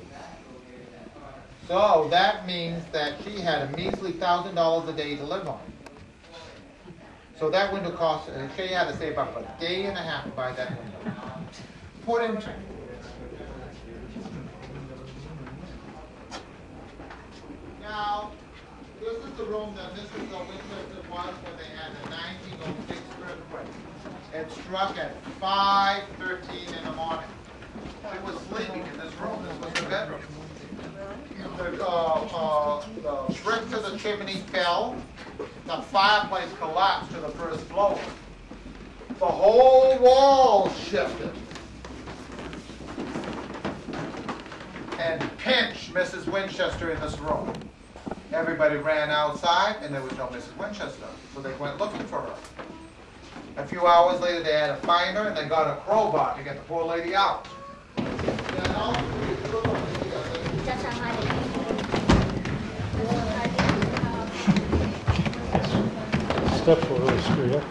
So that means that she had a measly $1,000 a day to live on. So that window cost, she had to save up a day and a half to buy that window. Put in. Now, this is the room that Mrs. Winchester was when they had the 1906 earthquake. It struck at 5:13 in the morning. She was sleeping in this room. This was the bedroom. The brick to the chimney fell. The fireplace collapsed to the first floor. The whole wall shifted and pinched Mrs. Winchester in this room. Everybody ran outside, and there was no Mrs. Winchester, so they went looking for her. A few hours later, they had to find her, and they got a crowbar to get the poor lady out. Steps were really screwed up.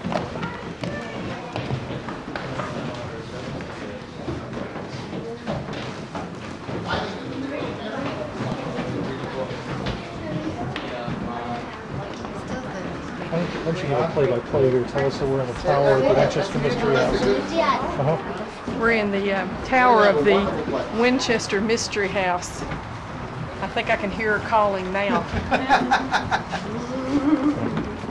Why don't you give a play-by-play here? Tell us that we're in the tower of the Winchester Mystery House. We're in the tower of the Winchester Mystery House. I think I can hear her calling now.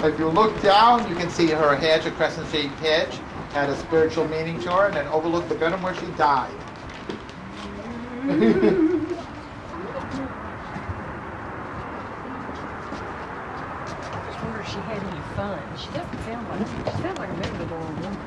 If you look down, you can see her hedge, a crescent-shaped hedge, had a spiritual meaning to her, and then overlooked the bedroom where she died. I wonder if she had any fun. She doesn't sound like it. She sounds like a miserable old woman.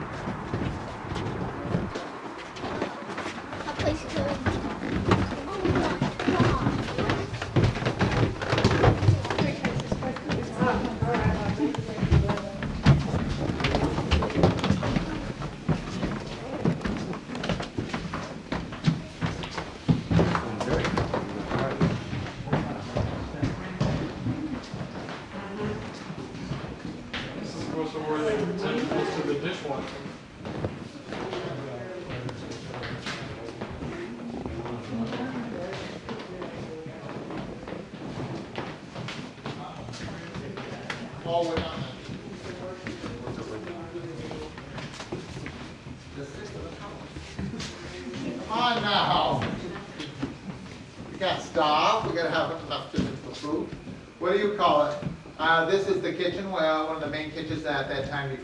All went on. Come on now. We can't stop. We gotta have enough kitchen for food. What do you call it? This is the kitchen, well, one of the main kitchens at that time.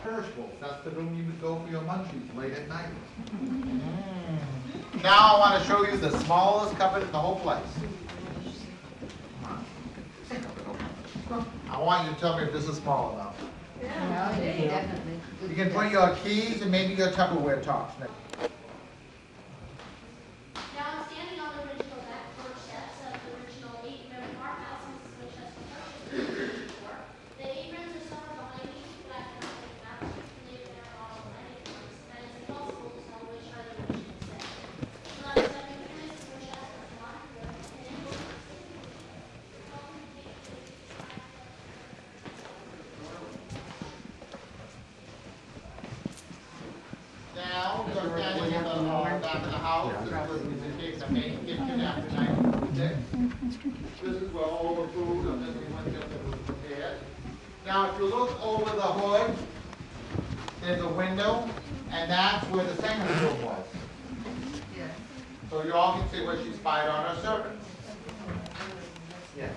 Perishables. That's the room you would go for your munchies late at night. Now I want to show you the smallest cupboard in the whole place. I want you to tell me if this is small enough. Yeah, definitely. You can put your keys and maybe your Tupperware tops. Now I'm standing on the original back porch steps of the original 8-room farmhouse Mrs. Winchester before. The aprons are somewhere behind me, but I cannot take them out since we live in our model aprons, and it's impossible to tell which are the original steps. So I'm stepping through Mrs. Winchester's laundry room, and it will Now, we're standing in the back of the house. This is the main kitchen after 1956. This is where all the food of Mrs. Winchester was prepared. Now, if you look over the hood, there's a window, and that's where the second room was. So you all can see where she spied on her servants. Yeah.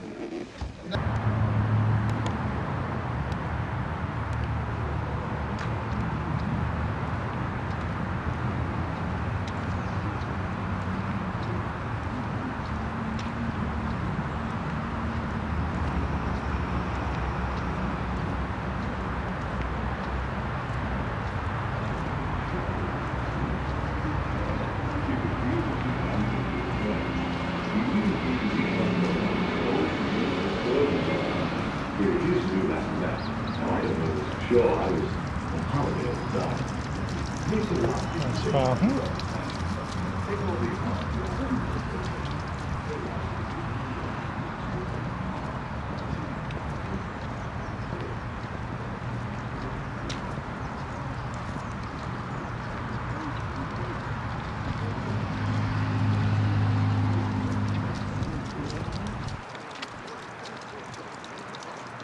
Sure, I was on holiday at the time.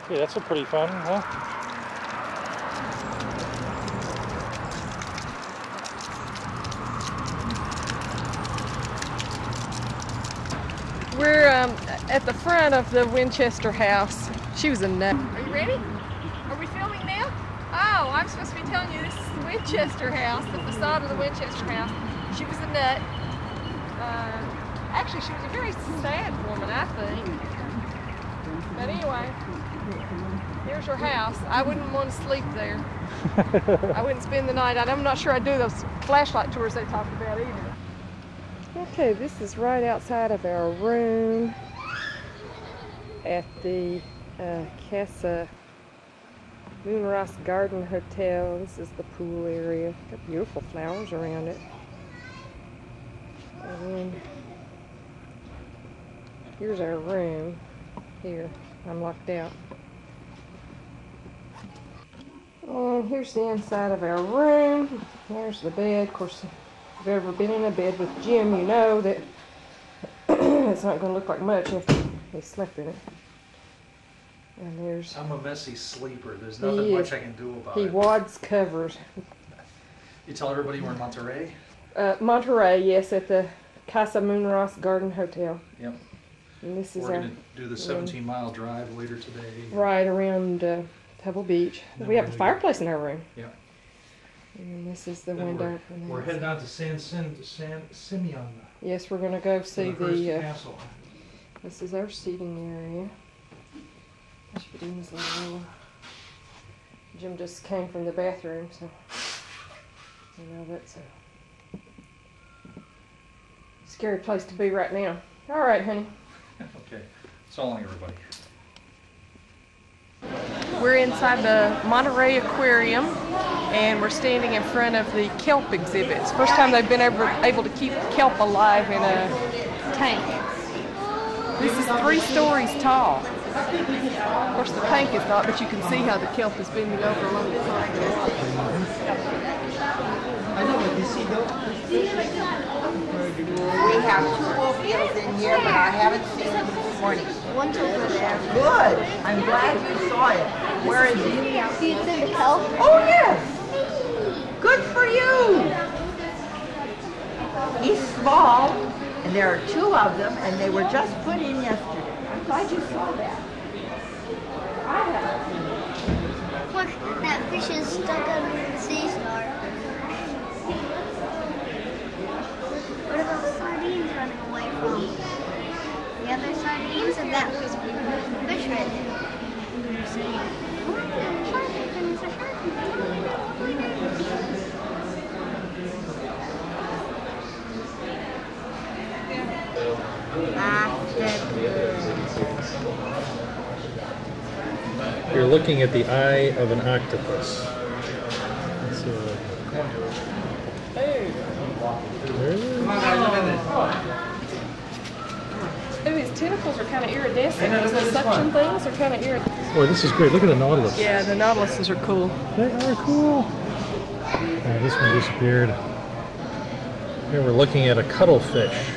Yeah, that's a pretty fun, huh? We're at the front of the Winchester house. She was a nut. Are you ready? Are we filming now? Oh, I'm supposed to be telling you this is the Winchester house, the facade of the Winchester house. She was a nut. Actually, she was a very sad woman, I think. But anyway, here's her house. I wouldn't want to sleep there. I wouldn't spend the night. I'm not sure I'd do those flashlight tours they talked about either. Okay, this is right outside of our room at the Casa Moonrise Garden Hotel. This is the pool area. Got beautiful flowers around it. And then here's our room. Here, I'm locked out. And here's the inside of our room. There's the bed. Of course, if you've ever been in a bed with Jim, you know that it's not going to look like much after he slept in it. And there's... I'm a messy sleeper. There's nothing much I can do about He it. wads covers. You tell everybody we're in Monterey? Monterey, yes, at the Casa Moonrise Garden Hotel. Yep. And this is We're going to do the room. 17-mile drive later today. Right around Pebble Beach. We have a fireplace in our room. Yeah. And this is the Then window. We're heading out to San Simeon. Yes, we're going to go see first the... castle. This is our seating area. Jim just came from the bathroom, so you know that's a Scary place to be right now. All right, honey. Okay. So long, everybody. We're inside the Monterey Aquarium, and we're standing in front of the kelp exhibits. First time they've been able to keep kelp alive in a tank. This is 3 stories tall. Of course, the tank is not, but you can see how the kelp is bending over along the top. We have 2 wolfeels in here, but I haven't seen them this morning. One's over there. Good. I'm glad you saw it. Where is he? See, it's in the kelp. Oh, yes. Good for you. He's small, and there are 2 of them, and they were just put in yesterday. I'm glad you saw that. Look, that fish is stuck under the sea star. What about sardines running away from the other sardines and that fish right there? You're looking at the eye of an octopus. Ooh, his tentacles are kind of iridescent. Those suction things are kind of iridescent. Boy, this is great. Look at the nautilus. Yeah, the nautiluses are cool. They are cool. Oh, this one disappeared. Here we're looking at a cuttlefish.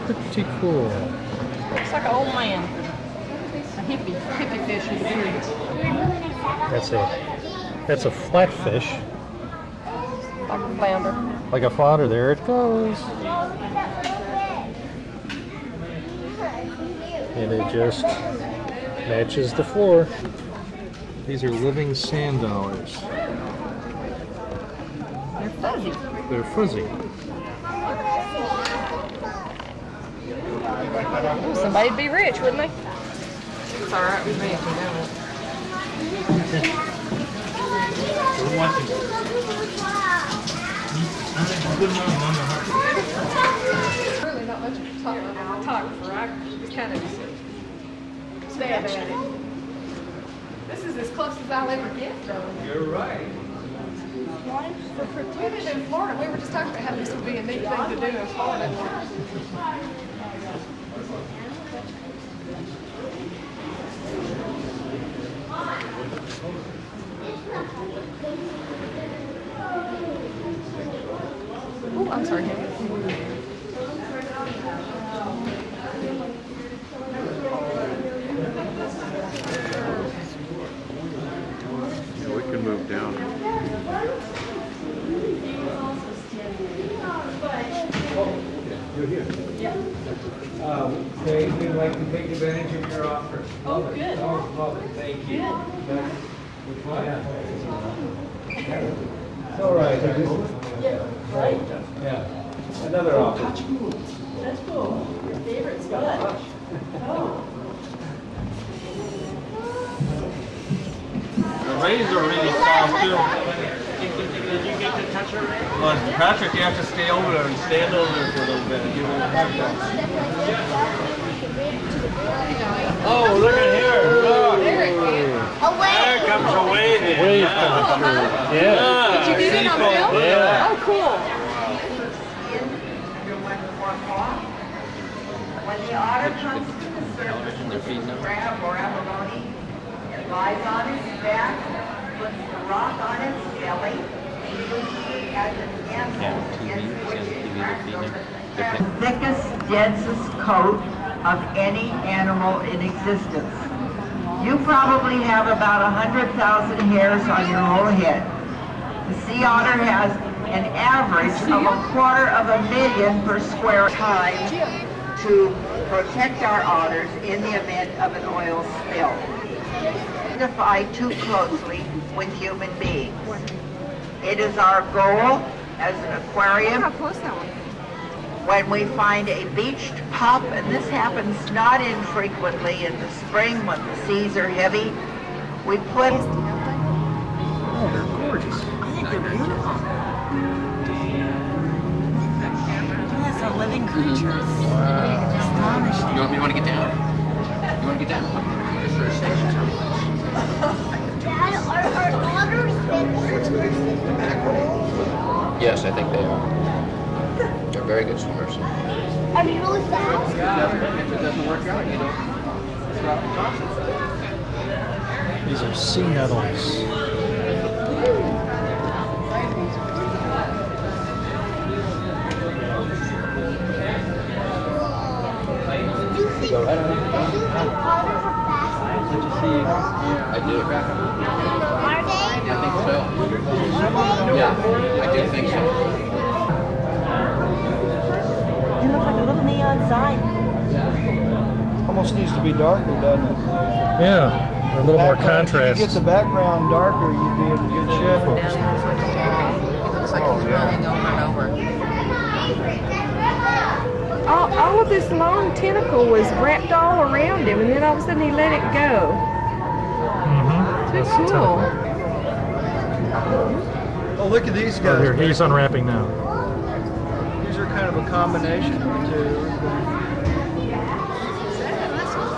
Pretty cool. Looks like an old man. A hippie fish with a beard. That's a flatfish. Like a flounder. Like a flounder. There it goes. And it just matches the floor. These are living sand dollars. They're fuzzy. They're fuzzy. Ooh, somebody'd be rich, wouldn't they? It's all right with me if we don't. Really not much of a photographer. I just kind of stab at it. This is as close as I'll ever get, though. You're right. We live in Florida. We were just talking about how this would be a neat thing to do in Florida. Oh, I'm sorry, Henry. Yeah, we can move down. You're here. Yeah. Dave, we'd like to take advantage of your offer. Oh, good. Oh, lovely. Thank you. That's which one? It's all right. Yeah, right? Yeah. Another offer. That's cool. Your favorite scotch. Oh. The rays are really soft too. Did you get to touch her? Well, Patrick, you have to stay over there and stand over there for a little bit and give it a hard time. Oh, look at here. Look. There it is. There comes a wave in. Wave coming through. Yeah. Did you get it on film? Yeah. Oh, cool. When the otter comes to the surface with his crab or abalone, it lies on its back, puts the rock on its belly, and usually has an animal in which it cracks over the thickest, densest coat of any animal in existence. You probably have about 100,000 hairs on your whole head. The sea otter has an average of 250,000 per square time to protect our otters in the event of an oil spill. Identify too closely with human beings. It is our goal as an aquarium when we find a beached pup, and this happens not infrequently in the spring when the seas are heavy, we put Oh, they're gorgeous. I think they're beautiful. Yes, are living creatures. Astonishing. You want to get down? You want to get down? Dad, are otters big? Yes, I think they are. They're very good swimmers. Are you really fast? If it doesn't work out, you know. These are sea nettles. Go right on. Otters are fast. Did you see? I do. Are they? I think so. Yeah, I do think so. It looks like a little neon sign. Almost needs to be darker, doesn't it? Yeah, a little more contrast. If you get the background darker, you'd be in good shape. It looks like he's running over and over. All of this long tentacle was wrapped all around him, and then all of a sudden he let it go. Too cool. Oh, look at these guys. Oh, here, he's unwrapping now. These are kind of a combination of the two.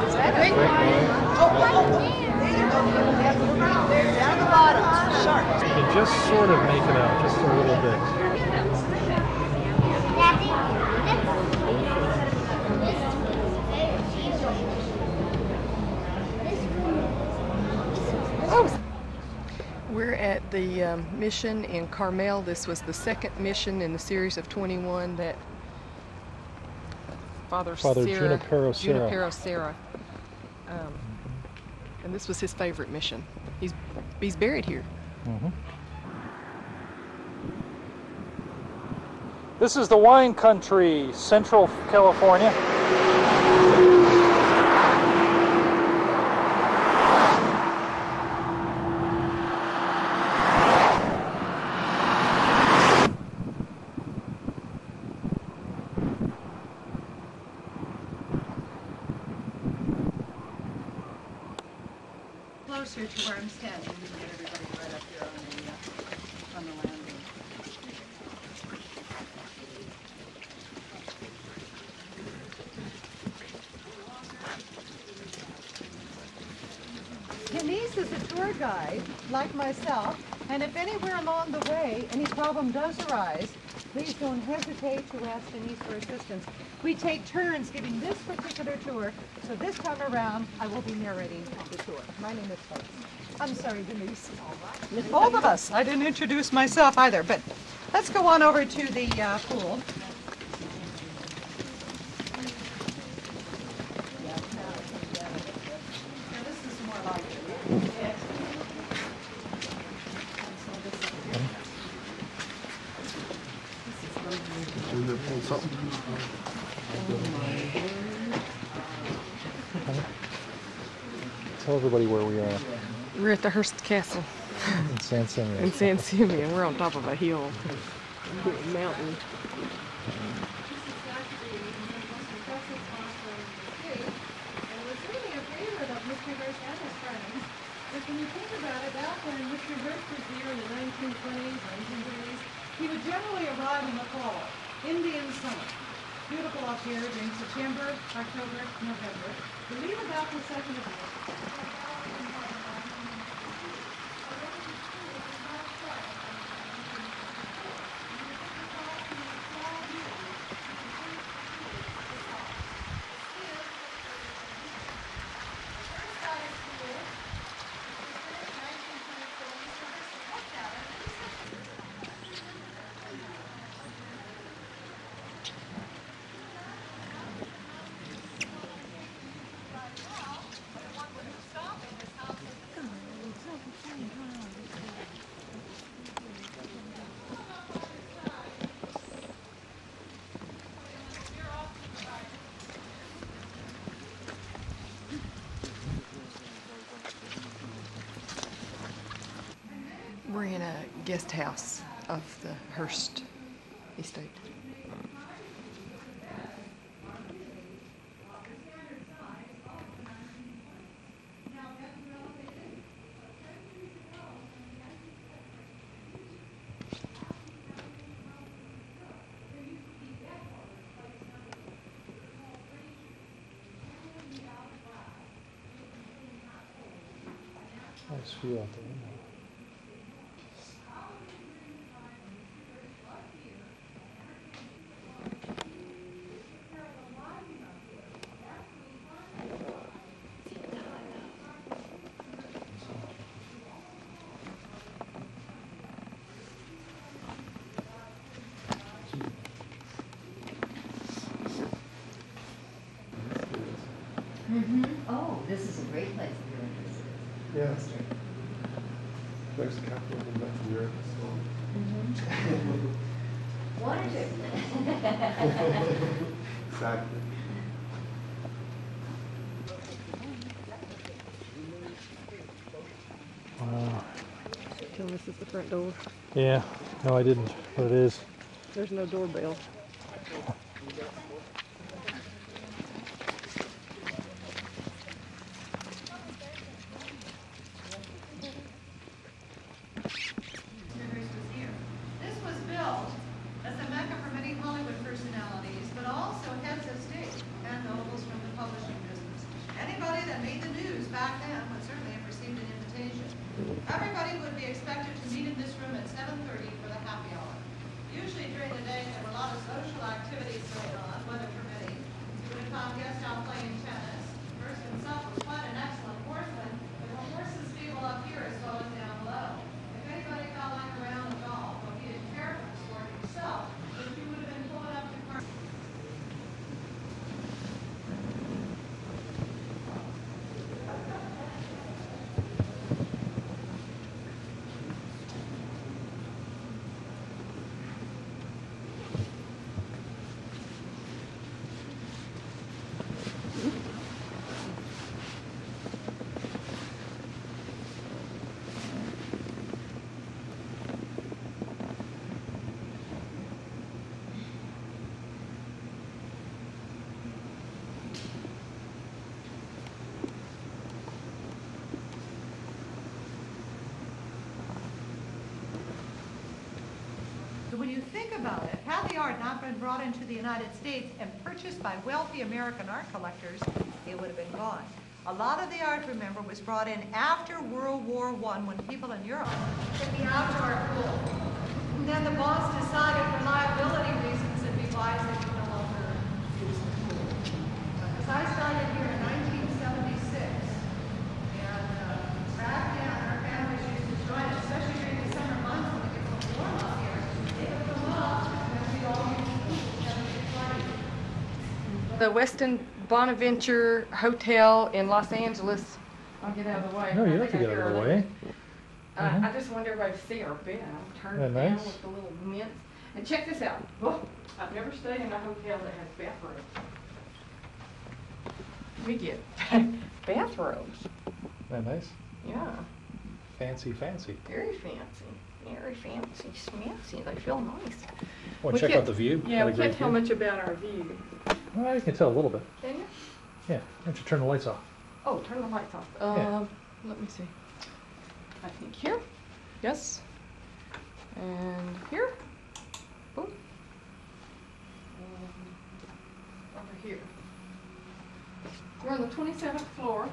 Is that a great one? Down the bottom, sharp. You can just sort of make it out, just a little bit. We're at the mission in Carmel. This was the second mission in the series of 21 that Father Junipero Serra. And this was his favorite mission. He's buried here. This is the wine country, Central California. Closer to where I'm standing, we can get everybody right up here on the landing. Denise is a tour guide, like myself, and if anywhere along the way any problem does arise, please don't hesitate to ask Denise for assistance. We take turns giving this particular tour, so this time around I will be narrating the tour. My name is Phyllis. I'm sorry, Denise. Both of us. I didn't introduce myself either, but let's go on over to the pool. Tell everybody where we are. We're at the Hearst Castle. In San Simeon. In San Simeon. We're on top of a hill, mountain. When you think about it, back when Mr. Hearst was here in the 1920s, 1930s, he would generally arrive in the fall, Indian summer. Beautiful up here during September, October, November. We leave about the 2nd of May. We're in a guest house of the Hearst estate. Nice view out the window. Oh, this is a great place if you're interested. Yes. There's a couple of them back in Europe. One or two. Exactly. Tell this is the front door. Yeah, no, I didn't, but it is. There's no doorbell. This was built as a mecca for many Hollywood personalities, but also heads of state and nobles from the publishing business. Anybody that made the news back then would certainly have received an invitation. Everybody would be expected to meet in this room at 7:30 for the happy hour. Usually during the day there were a lot of social activities going on, weather permitting. You would have found guests out playing tennis. First himself was quite an excellent horseman, but the horses feel up here as well as down below. If anybody felt like a round of golf, well, he didn't care for the sport himself, but he would have been pulling up to car. So when you think about it, had the art not been brought into the United States and purchased by wealthy American art collectors, it would have been gone. A lot of the art, remember, was brought in after World War I when people in Europe could be outdoor pool. And then the boss decided for liability reasons it'd be wise that you no longer use the pool. Because I started here in 1976, and back then our families used to join us, especially during the summer months when it gets a little warm up here. They would come up, and then we'd all use the pool and have a big party. The Westin Bonaventure Hotel in Los Angeles. I'll get out of the way. No, you don't have to get out of the way. I just want everybody to see our bed. I'm turned Isn't that down nice? with the little mints. And check this out. Oh, I've never stayed in a hotel that has bathrooms. We get bathrooms. Isn't that nice? Yeah, Fancy, fancy. very fancy. Very fancy, schmancy. They feel nice. Want We to check can't- out the view? Yeah, Got a we great can't tell view? much about our view. Well, you can tell a little bit. Can you? Yeah, why don't you turn the lights off? Oh, turn the lights off. Yeah. Let me see. I think here. Yes. And here. Boom. And over here. We're on the 27th floor.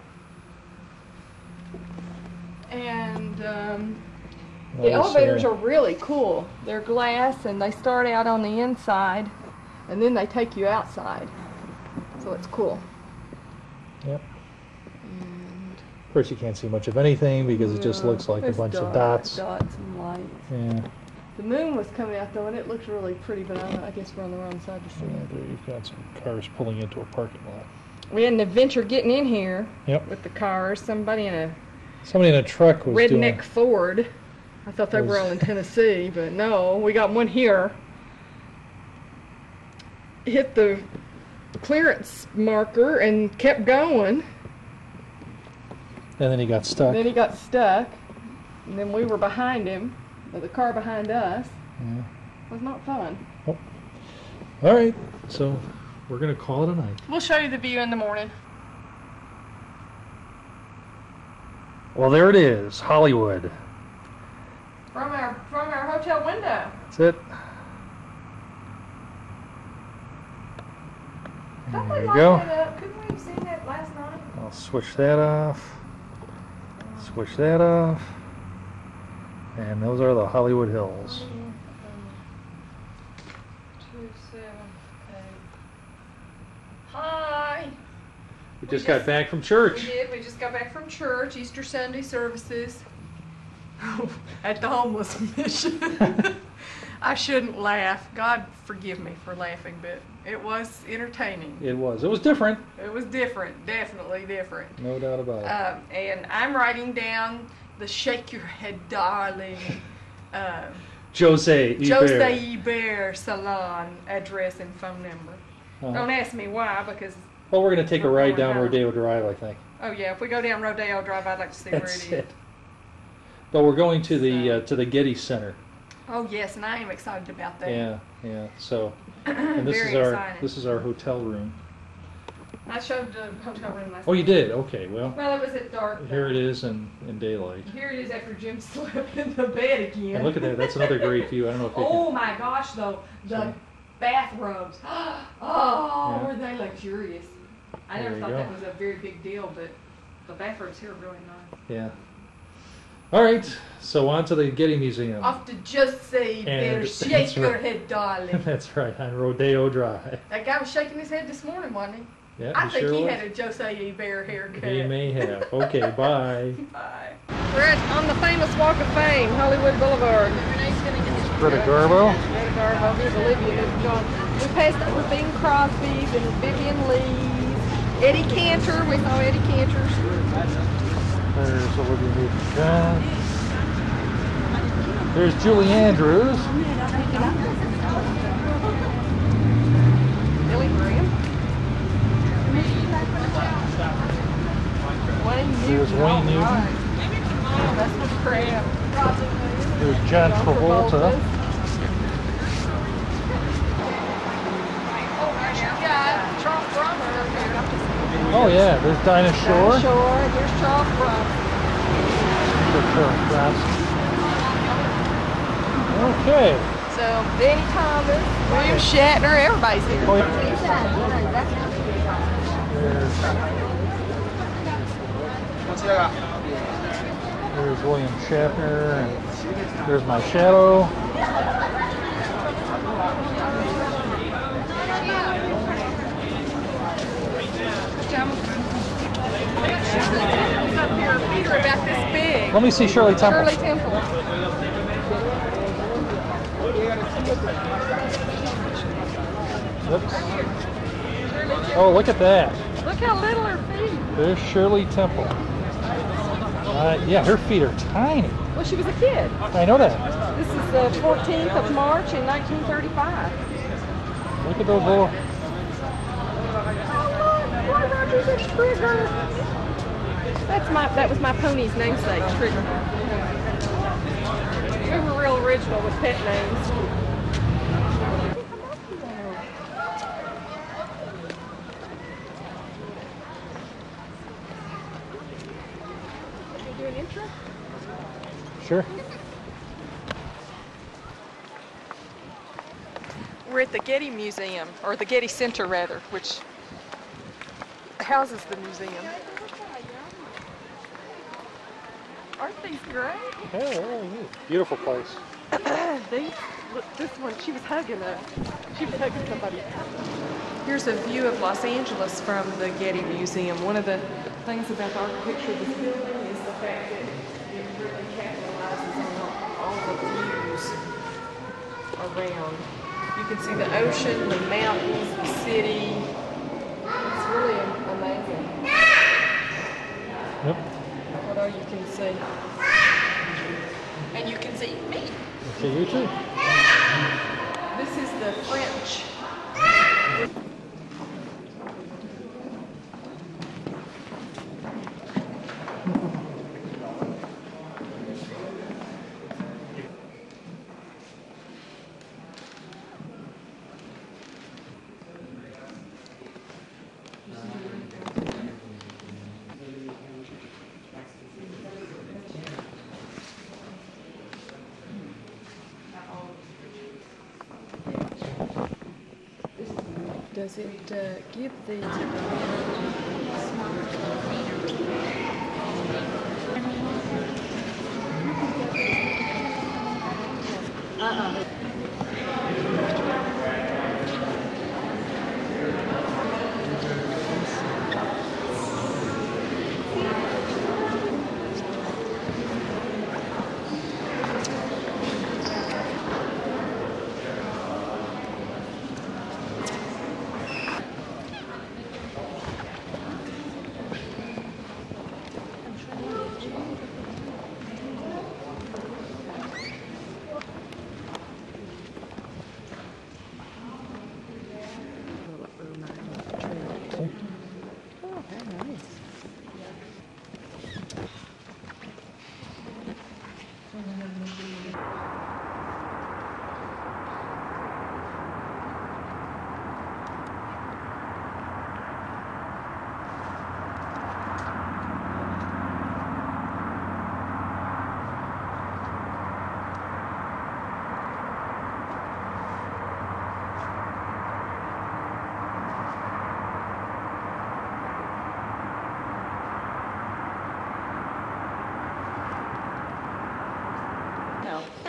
And the Nice, elevators yeah. are really cool. They're glass and they start out on the inside and then they take you outside. So it's cool. Yep. Of course, you can't see much of anything because it just looks like a It's bunch of dark, dots. Dots and lights. Yeah. The moon was coming out though, and it looked really pretty, but I guess we're on the wrong side to see Yeah, it. there you've got some cars pulling into a parking lot. We had an adventure getting in here Yep. with the cars. Somebody in a Somebody in a truck was redneck doing. Ford. I thought they were Was- all in Tennessee, but no, we got one here. Hit the clearance marker and kept going. And then he got stuck. Then he got stuck, and then we were behind him, or the car behind us. Yeah. It was not fun. All right, so we're gonna call it a night. We'll show you the view in the morning. Well, there it is, Hollywood. From our hotel window. That's it. Don't There we you light go. that up? Couldn't we have seen that last night? I'll switch that off. Switch that off. And those are the Hollywood Hills. 278. Hi. We just got back from church. We did. We just got back from church. Easter Sunday services at the homeless mission. I shouldn't laugh. God forgive me for laughing, but it was entertaining. It was. It was different. It was different. Definitely different. No doubt about it. And I'm writing down the Shake Your Head Darling Jose Ibert Salon address and phone number. Don't ask me why, because... Well, we're going to take a ride down home. Rodeo Drive, I think. Oh yeah, if we go down Rodeo Drive, I'd like to see where That's it is. it. But we're going to the Getty Center. Oh yes, and I am excited about that. Yeah. So, and this Very is our exciting. hotel room. I showed the hotel room last Oh, you night. did? Okay, well. Well, it was at dark. Here it is in daylight. Here it is after Jim slept in the bed again. And look at that. That's another great view. I don't know if you Oh my gosh, though the bathrobes. Oh, Yeah. were they luxurious? I There never you thought go. that was a very big deal, but the bathrobes here are really nice. Yeah. All right. So on to the Getty Museum. Off to just say, better And shake that's your right. head, darling. That's right. On Rodeo Drive. That guy was shaking his head this morning, wasn't he? Yeah, I he think sure he was. had a Jose Bear haircut. He may have. Okay. Bye. Bye. We're on the famous Walk of Fame, Hollywood Boulevard. Greta Garbo. Greta Garbo. Here's Olivia Newton-John. We passed up with Bing Crosby's and Vivian Lee's. Eddie Cantor. We saw Eddie Cantor's. There's Olivia Newton-John. There's Julie Andrews. Billy Graham. Wayne Newton. There's Wayne Newton. Right. Oh, that's what's crap. There's John Travolta. Yeah, Charles Brummer. Oh yeah, there's Dinah Shore. Dinah Shore. Here's Charles Brummer. There's Charles Bronson. Okay. So, Danny Thomas, William Shatner, everybody's here. Oh, There's William Shatner. And there's my shadow. Up here, feet are about this big. Let me see Shirley Temple. Shirley Temple. Whoops. Oh, look at that. Look how little her feet. There's Shirley Temple. Yeah, her feet are tiny. Well, she was a kid. I know that. This is the 14th of March in 1935. Look at those little... Roy Rogers and Trigger. That was my pony's namesake, Trigger. We were real original with pet names. Do an intro? Sure. We're at the Getty Museum, or the Getty Center rather, which houses the museum. Aren't these great? Yeah, really neat. Beautiful place. Look, this one, she was hugging somebody. Here's a view of Los Angeles from the Getty Museum. One of the things about the architecture of this building is the fact that it really capitalizes on all the views around. You can see the ocean, the mountains, the city. It's really amazing. Yep. What all you can see. And you can see me. See you too. This is the French. Does it give the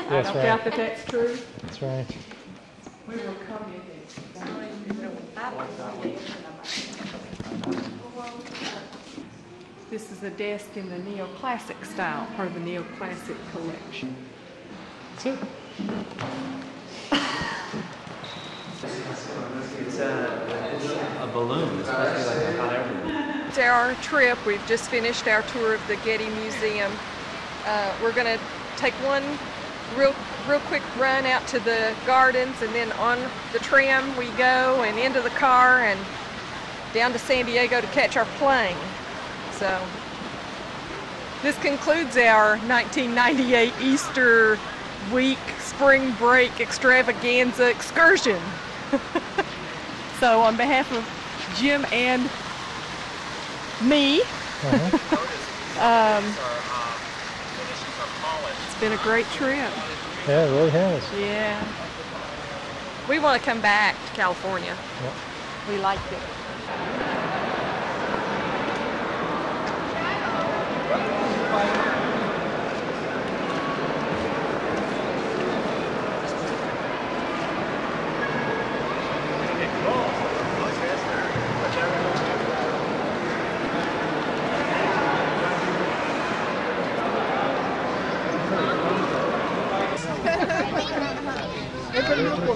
I That's don't right. doubt that that's true. That's right. We were communities. This is a desk in the neoclassic style, part of the neoclassic collection. That's it. It's a balloon. It's supposed to be like a hot air balloon. It's our trip. We've just finished our tour of the Getty Museum. We're going to take one real quick run out to the gardens, and then on the tram we go and into the car and down to San Diego to catch our plane. So this concludes our 1998 Easter week spring break extravaganza excursion. So on behalf of Jim and me, it's been a great trip. Yeah, it really has. Yeah. We want to come back to California. Yep. We liked it. Es el grupo.